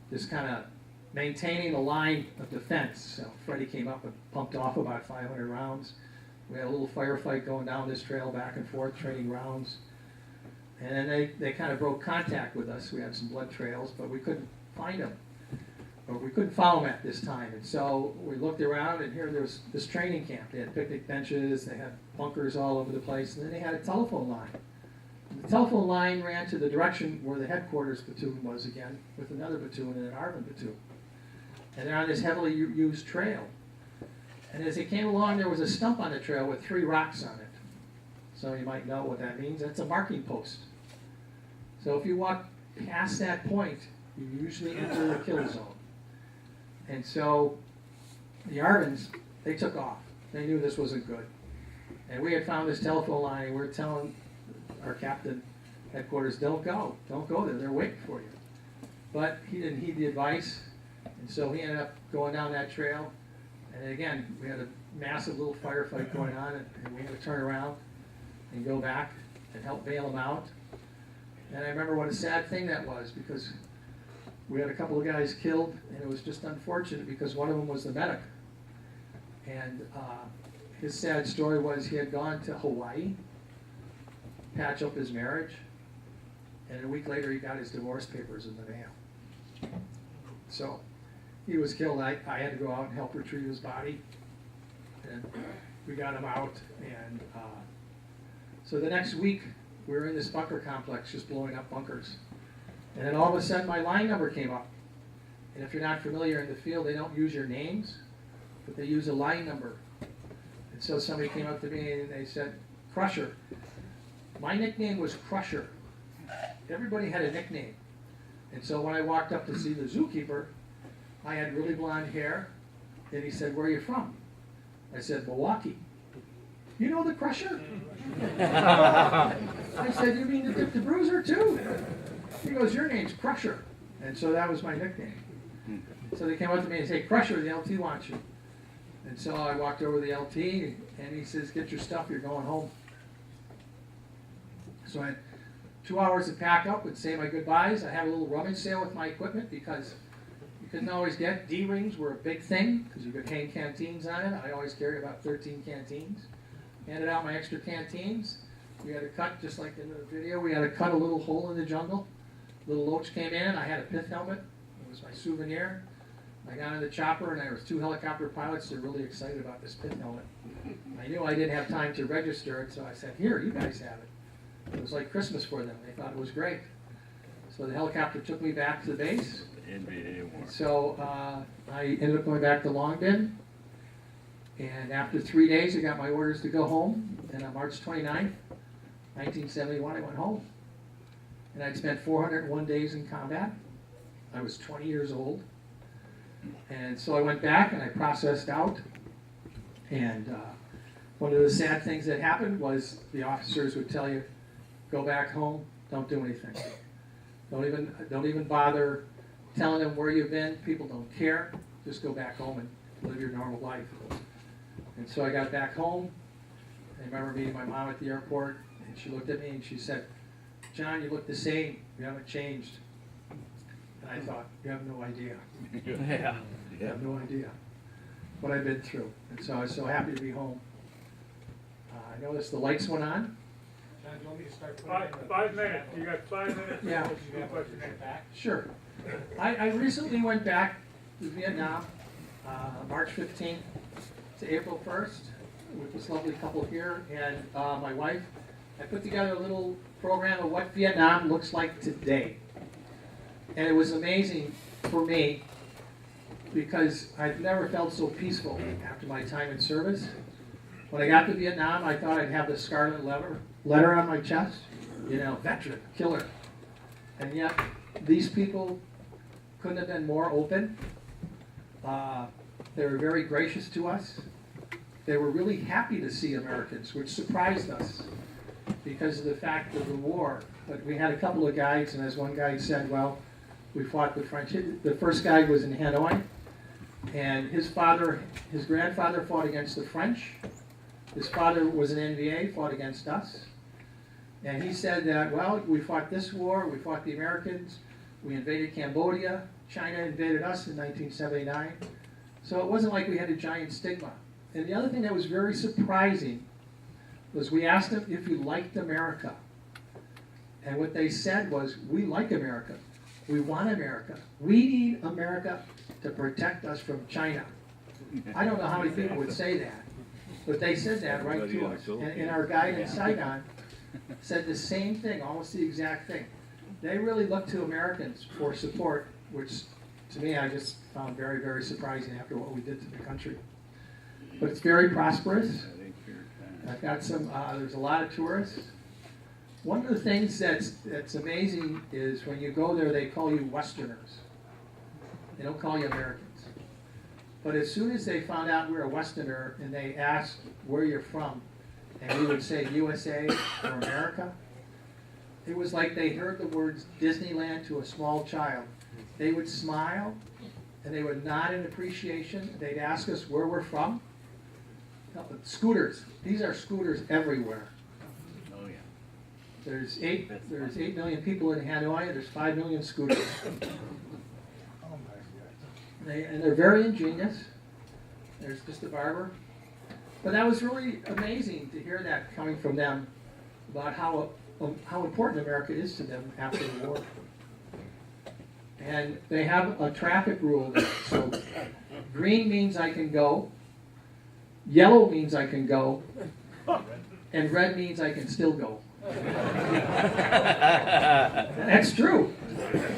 just kind of maintaining the line of defense. So Freddie came up and pumped off about 500 rounds. We had a little firefight going down this trail back and forth, trading rounds. And then they kind of broke contact with us. We had some blood trails, but we couldn't find them. Or we couldn't follow them at this time. And so we looked around, and here there was this training camp. They had picnic benches, they had bunkers all over the place, and then they had a telephone line. And the telephone line ran to the direction where the headquarters platoon was again, with another platoon and an Arvin platoon. And they're on this heavily used trail. And as they came along, there was a stump on the trail with 3 rocks on it. So you might know what that means. That's a marking post. So if you walk past that point, you usually enter the kill zone. And so the Arvins, they took off. They knew this wasn't good. And we had found this telephone line, and we were telling our captain headquarters, don't go there, they're waiting for you. But he didn't heed the advice, and so he ended up going down that trail. And again, we had a massive little firefight going on, and we had to turn around and go back and help bail them out. And I remember what a sad thing that was, because we had a couple of guys killed, and it was just unfortunate because one of them was the medic. And his sad story was he had gone to Hawaii, patch up his marriage, and a week later he got his divorce papers in the mail. So he was killed. I had to go out and help retrieve his body, and we got him out. And so the next week we were in this bunker complex just blowing up bunkers. And then all of a sudden my line number came up. And if you're not familiar in the field, they don't use your names, but they use a line number. And so somebody came up to me and they said, "Crusher." My nickname was Crusher. everybody had a nickname. And so when I walked up to see the zookeeper, I had really blonde hair, and he said, "Where are you from?" I said, "Milwaukee." "You know the Crusher?" I said, "You mean the Bruiser too?" He goes, "Your name's Crusher." And so that was my nickname. So they came up to me and said, "Crusher, the LT wants you." And so I walked over to the LT, and he says, "Get your stuff, you're going home." So I had 2 hours to pack up and say my goodbyes. I had a little rummage sale with my equipment because you couldn't always get, D-rings were a big thing because you could hang canteens on it. I always carried about 13 canteens. Handed out my extra canteens. We had to cut, just like in the video, we had to cut a little hole in the jungle. Little loach came in, I had a pith helmet. It was my souvenir. I got in the chopper and there was 2 helicopter pilots that were really excited about this pith helmet. I knew I didn't have time to register it, so I said, "Here, you guys have it." It was like Christmas for them. They thought it was great. So the helicopter took me back to the base. And so I ended up going back to Longden. And after 3 days, I got my orders to go home. And on March 29th, 1971, I went home. And I'd spent 401 days in combat. I was 20 years old. And so I went back and I processed out. And one of the sad things that happened was the officers would tell you, "Go back home, don't do anything. Don't even bother telling them where you've been. People don't care. Just go back home and live your normal life." And so I got back home. I remember meeting my mom at the airport, and she looked at me and she said, "John, you look the same. You haven't changed." And I thought, you have no idea. Yeah. You have no idea what I've been through. And so I was so happy to be home. I noticed the lights went on. John, do you want me to start? 5 minutes, you got 5 minutes. Yeah. What's your name? Sure. I recently went back to Vietnam, March 15th to April 1st, with this lovely couple here and my wife. I put together a little program of what Vietnam looks like today. And it was amazing for me because I've never felt so peaceful after my time in service. When I got to Vietnam, I thought I'd have the scarlet letter on my chest, veteran, killer. And yet, these people couldn't have been more open. They were very gracious to us. They were really happy to see Americans, which surprised us because of the fact of the war. But we had a couple of guides, and as one guide said, well, we fought the French. The first guide was in Hanoi, and his grandfather fought against the French. His father was an NVA, fought against us. And he said that, well, we fought this war, we fought the Americans, we invaded Cambodia, China invaded us in 1979. So it wasn't like we had a giant stigma. And the other thing that was very surprising was we asked them if you liked America. And what they said was, we like America. We want America. We need America to protect us from China. I don't know how many people would say that, but they said that right to us. And our guide in Saigon said the same thing, almost the exact thing. They really look to Americans for support, which to me I just found very, very surprising after what we did to the country. But it's very prosperous. I've got there's a lot of tourists. One of the things that's amazing is when you go there, they call you Westerners. They don't call you Americans. But as soon as they found out we were a Westerner and they asked where you're from, and we would say USA or America, it was like they heard the words Disneyland to a small child. They would smile and they would nod in appreciation. They'd ask us where we're from. Scooters. These are scooters everywhere. Oh, yeah. There's 8 million people in Hanoi. There's 5 million scooters. And they're very ingenious. There's just a barber. But that was really amazing to hear that coming from them about how important America is to them after the war. And they have a traffic rule there. So green means I can go, yellow means I can go, and red means I can still go. That's true.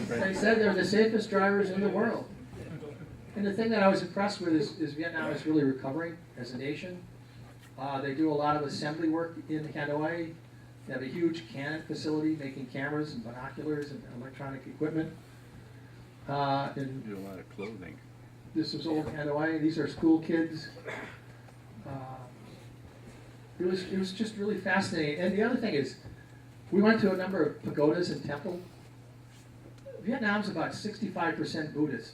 They said they're the safest drivers in the world. And the thing that I was impressed with is Vietnam is really recovering as a nation. They do a lot of assembly work in Hanoi. They have a huge Canon facility making cameras and binoculars and electronic equipment. And Do a lot of clothing. this was old Hanoi. These are school kids. It was just really fascinating. And the other thing is, we went to a number of pagodas and temples. Vietnam's about 65% Buddhist,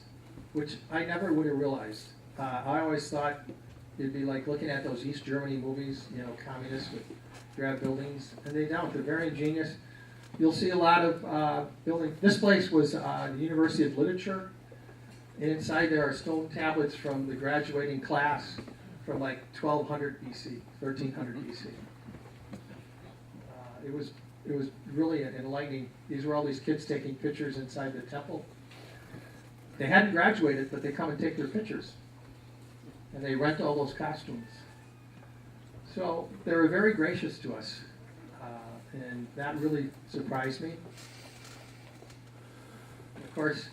which I never would have realized. I always thought it'd be like looking at those East Germany movies, you know, communists with drab buildings, and they don't. They're very ingenious. You'll see a lot of building. This place was the University of Literature. And inside there are stone tablets from the graduating class from like 1200 BC, 1300 BC. It was really enlightening. These were all these kids taking pictures inside the temple. They hadn't graduated, but they come and take their pictures. And they rent all those costumes. So they were very gracious to us. And that really surprised me. Of course,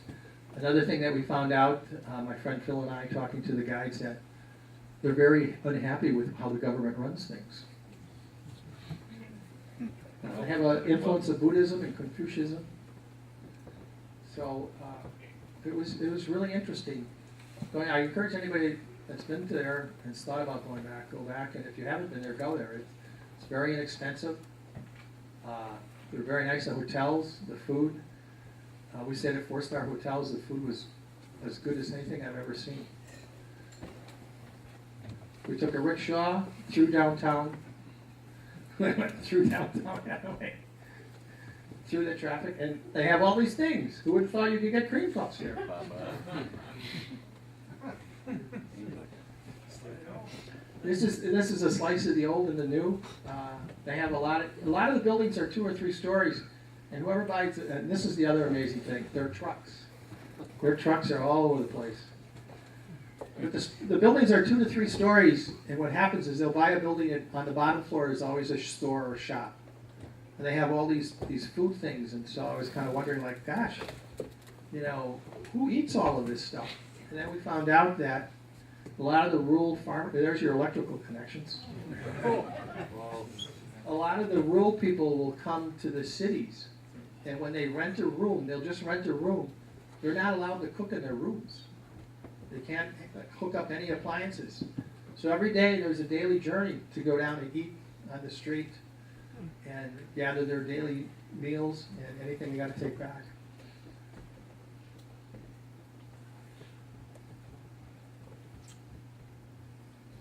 another thing that we found out, my friend Phil and I talking to the guides, that they're very unhappy with how the government runs things. They have an influence of Buddhism and Confucianism. So it was really interesting. I encourage anybody that's been there and has thought about going back, go back. And if you haven't been there, go there. It's very inexpensive. They're very nice at hotels, the food. We stayed at 4-star hotels. The food was as good as anything I've ever seen. We took a rickshaw through downtown. We went through downtown Hanoi, through the traffic, and they have all these things. Who would have thought you could get cream puffs here? This is a slice of the old and the new. They have a lot of the buildings are 2 or 3 stories, and whoever buys it, and this is the other amazing thing, their trucks. Their trucks are all over the place. But the buildings are 2 to 3 stories, and what happens is they'll buy a building, and on the bottom floor is always a store or a shop. And they have all these food things, and so I was kind of wondering, like, gosh, you know, who eats all of this stuff? And then we found out that a lot of the rural farm, there's your electrical connections. A lot of the rural people will come to the cities, and when they rent a room, they'll just rent a room. They're not allowed to cook in their rooms. They can't hook up any appliances. So every day there's a daily journey to go down and eat on the street and gather their daily meals and anything they got to take back.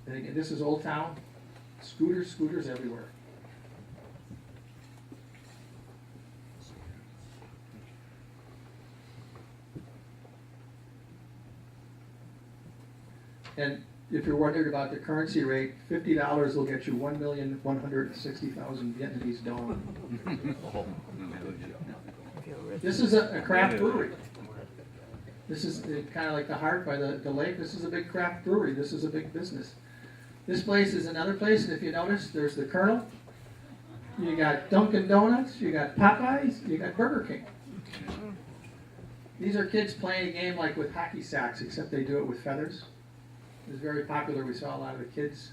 And again, this is Old Town. Scooters everywhere. And if you're wondering about the currency rate, $50 will get you 1,160,000 Vietnamese dong. This is a craft brewery. This is kind of like the Heart by the lake. This is a big craft brewery. This is a big business. This place is another place, and if you notice, there's the Colonel. You got Dunkin' Donuts. You got Popeyes. You got Burger King. These are kids playing a game like with hockey sacks, except they do it with feathers. It was very popular. We saw a lot of the kids.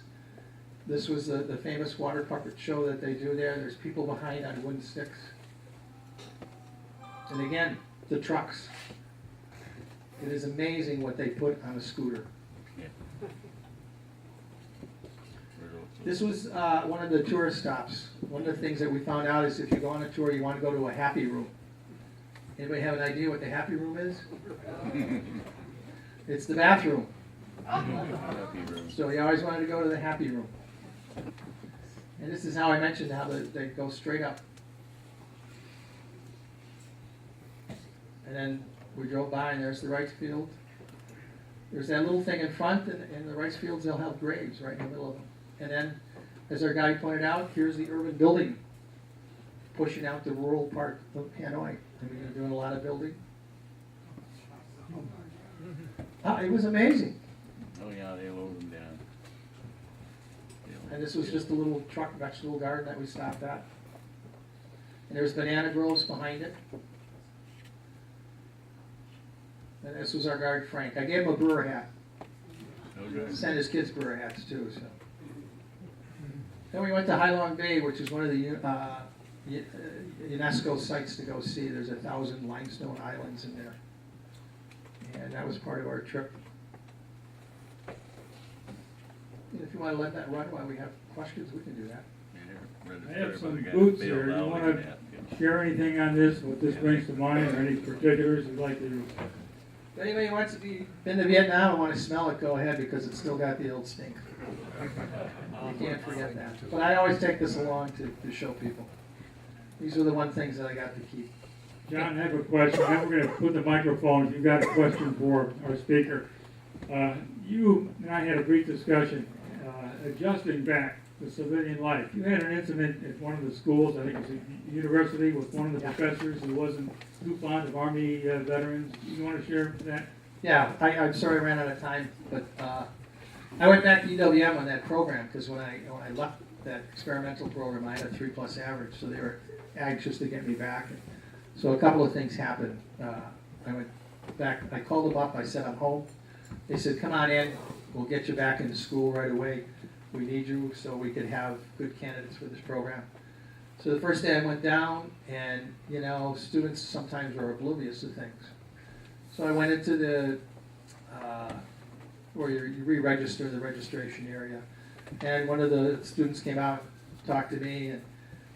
This was the famous water puppet show that they do there. There's people behind on wooden sticks. And again, the trucks. It is amazing what they put on a scooter. This was one of the tourist stops. One of the things that we found out is if you go on a tour, you want to go to a happy room. Anybody have an idea what the happy room is? It's the bathroom. So he always wanted to go to the happy room. And this is how I mentioned how they go straight up. And then we drove by and there's the rice field. There's that little thing in front, and in the rice fields they'll have graves right in the middle of them. And then, as our guy pointed out, here's the urban building, pushing out the rural part of Hanoi. And we're doing a lot of building. It was amazing. Oh yeah, they load them down. And this was just a little truck vegetable garden that we stopped at. And there's banana groves behind it. And this was our guard, Frank. I gave him a brewer hat. Okay. Sent his kids brewer hats too. So. Then we went to Hai Long Bay, which is one of the UNESCO sites to go see. There's 1,000 limestone islands in there. And that was part of our trip. And if you want to let that run while we have questions, we can do that. I have some boots here. You want to share anything on this, what this brings to mind, or any particulars you'd like to? If anybody wants to be been to Vietnam and want to smell it, go ahead, because it's still got the old stink. You can't forget that. But I always take this along to show people. These are the one things that I got to keep. John, I have a question. Then we're going to put the microphone. If you've got a question for our speaker. You and I had a brief discussion, adjusting back to civilian life. You had an incident at one of the schools, I think it was a university, with one of the professors who wasn't too fond of Army veterans. You want to share that? Yeah, I'm sorry I ran out of time, but I went back to EWM on that program, because when I left that experimental program, I had a 3+ average, so they were anxious to get me back. So a couple of things happened. I went back, I called them up, I said, I'm home. They said, come on in, we'll get you back into school right away. We need you so we could have good candidates for this program. So the first day I went down, and you know, students sometimes are oblivious to things. So I went into the, where you re-register, the registration area. And one of the students came out, talked to me, and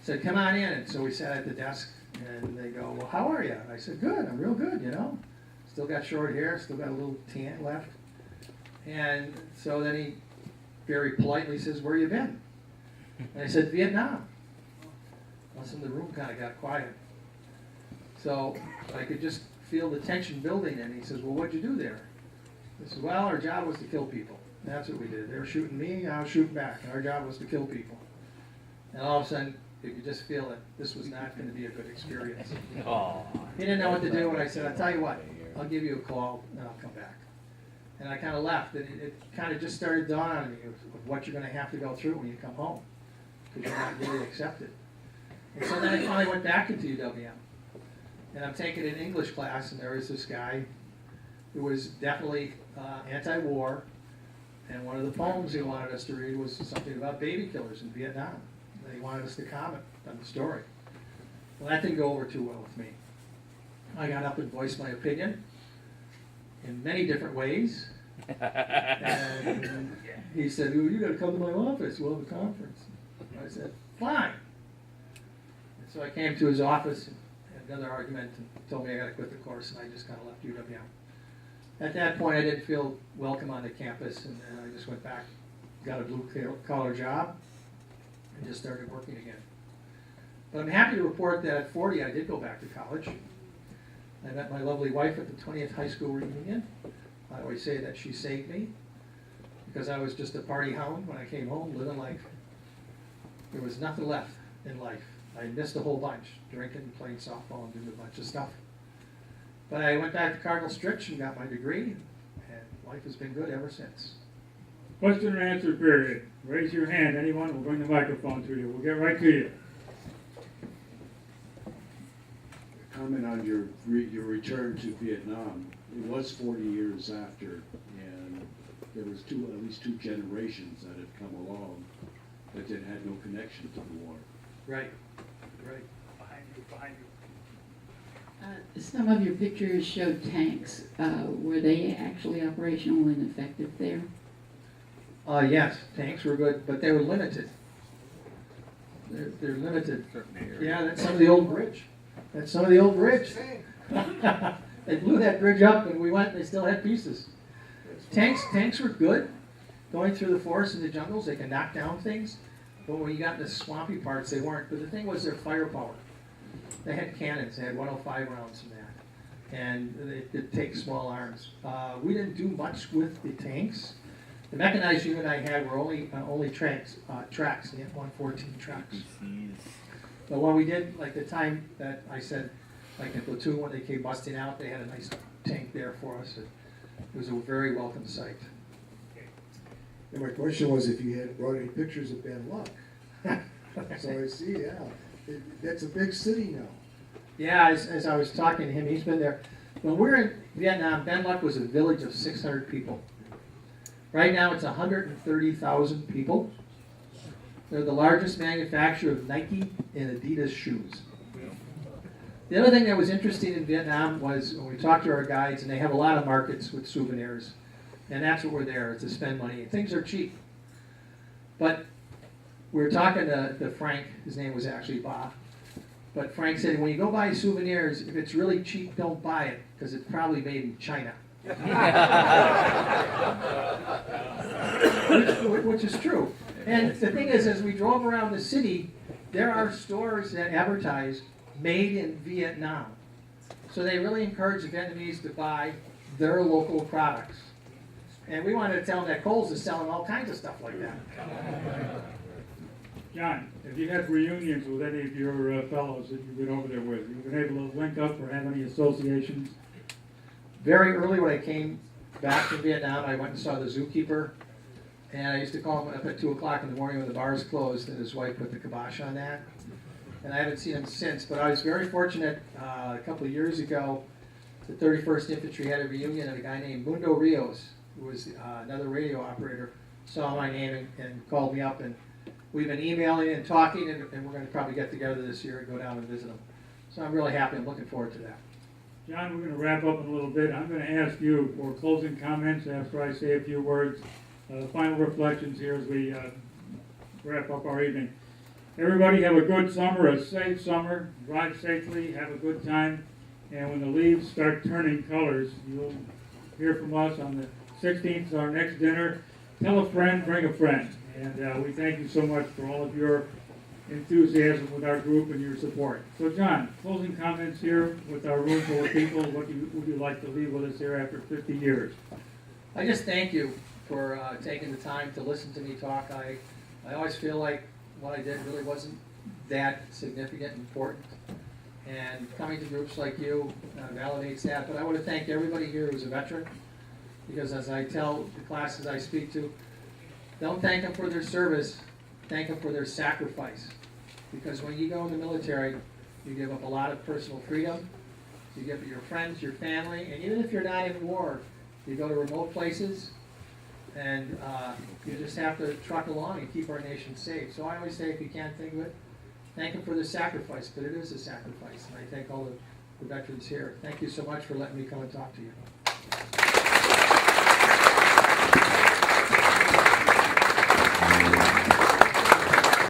said, come on in. And so we sat at the desk, and they go, well, how are you? And I said, good, I'm real good, you know. Still got short hair, still got a little tan left. And so then he very politely says, where you been? And I said, Vietnam. Well, so the room kind of got quiet. So I could just feel the tension building, and he says, well, what'd you do there? I said, well, our job was to kill people. That's what we did. They were shooting me, I was shooting back, and our job was to kill people. And all of a sudden, you could just feel that this was not going to be a good experience. He didn't know what to do, and I said, I'll tell you what, I'll give you a call, and I'll come back. And I kind of left, and it kind of just started dawning on me of what you're going to have to go through when you come home, because you're not really accepted. And so then I finally went back into UWM, and I'm taking an English class, and there was this guy who was definitely anti-war, and one of the poems he wanted us to read was something about baby killers in Vietnam. And he wanted us to comment on the story. Well, that didn't go over too well with me. I got up and voiced my opinion in many different ways. And he said, "Ooh, you got to come to my office. We'll have a conference." I said, fine. And so I came to his office and had another argument and told me I got to quit the course, and I just kind of left UWM. At that point, I didn't feel welcome on the campus, and I just went back, got a blue-collar job, and just started working again. But I'm happy to report that at 40, I did go back to college. I met my lovely wife at the 20th high school reunion. I always say that she saved me, because I was just a party hound when I came home, living like there was nothing left in life. I missed a whole bunch, drinking, playing softball, and doing a bunch of stuff. But I went back to Cardinal Stritch and got my degree, and life has been good ever since. Question and answer period. Raise your hand, anyone, we'll bring the microphone to you. We'll get right to you. Comment on your return to Vietnam. It was 40 years after, and there was at least two generations that had come along that had no connection to the war. Right, right. Behind you. Some of your pictures showed tanks. Were they actually operational and effective there? Yes, tanks were good, but they were limited. They're limited. Yeah, that's some of the old bridge. That's some of the old bridge. They blew that bridge up, and we went, and they still had pieces. Tanks were good. Going through the forests and the jungles, they can knock down things. But when you got in the swampy parts, they weren't. But the thing was their firepower. They had cannons. They had 105 rounds in that. And they could take small arms. We didn't do much with the tanks. The mechanized unit I had were only tracks. They had 114 tracks. But what we did, like the time that I said, like in platoon, when they came busting out, they had a nice tank there for us. It was a very welcome sight. And my question was if you had brought any pictures of Ben Luck. So I see, yeah. That's a big city now. Yeah, as I was talking to him, he's been there. When we were in Vietnam, Ben Luck was a village of 600 people. Right now it's 130,000 people. They're the largest manufacturer of Nike and Adidas shoes. The other thing that was interesting in Vietnam was when we talked to our guides, and they have a lot of markets with souvenirs, and that's what we're there, to spend money. Things are cheap. But we were talking to Frank, his name was actually Bob, but Frank said, when you go buy souvenirs, if it's really cheap, don't buy it, because it's probably made in China. which is true. And the thing is, as we drove around the city, there are stores that advertise made in Vietnam. So they really encourage the Vietnamese to buy their local products. And we wanted to tell them that Kohl's is selling all kinds of stuff like that. John, have you had reunions with any of your fellows that you've been over there with? You've been able to link up or have any associations? Very early when I came back from Vietnam, I went and saw the zookeeper. And I used to call him up at 2 o'clock in the morning when the bars closed, and his wife put the kibosh on that. And I haven't seen him since, but I was very fortunate a couple of years ago. The 31st Infantry had a reunion, and a guy named Mundo Rios, who was another radio operator, saw my name and called me up. And we've been emailing and talking, and we're going to probably get together this year and go down and visit him. So I'm really happy. I'm looking forward to that. John, we're going to wrap up in a little bit. I'm going to ask you for closing comments after I say a few words. Final reflections here as we wrap up our evening. Everybody have a good summer, a safe summer. Drive safely, have a good time. And when the leaves start turning colors, you'll hear from us on the 16th is our next dinner. Tell a friend, bring a friend. And we thank you so much for all of your enthusiasm with our group and your support. So John, closing comments here with our room full of people. What would you like to leave with us here after 50 years? I just thank you for taking the time to listen to me talk. I always feel like what I did really wasn't that significant and important. And coming to groups like you validates that. But I want to thank everybody here who's a veteran, because as I tell the classes I speak to, don't thank them for their service, thank them for their sacrifice. Because when you go in the military, you give up a lot of personal freedom, you give your friends, your family, and even if you're not in war, you go to remote places, and you just have to truck along and keep our nation safe. So I always say, if you can't think of it, thank them for the sacrifice, but it is a sacrifice. And I thank all the veterans here. Thank you so much for letting me come and talk to you.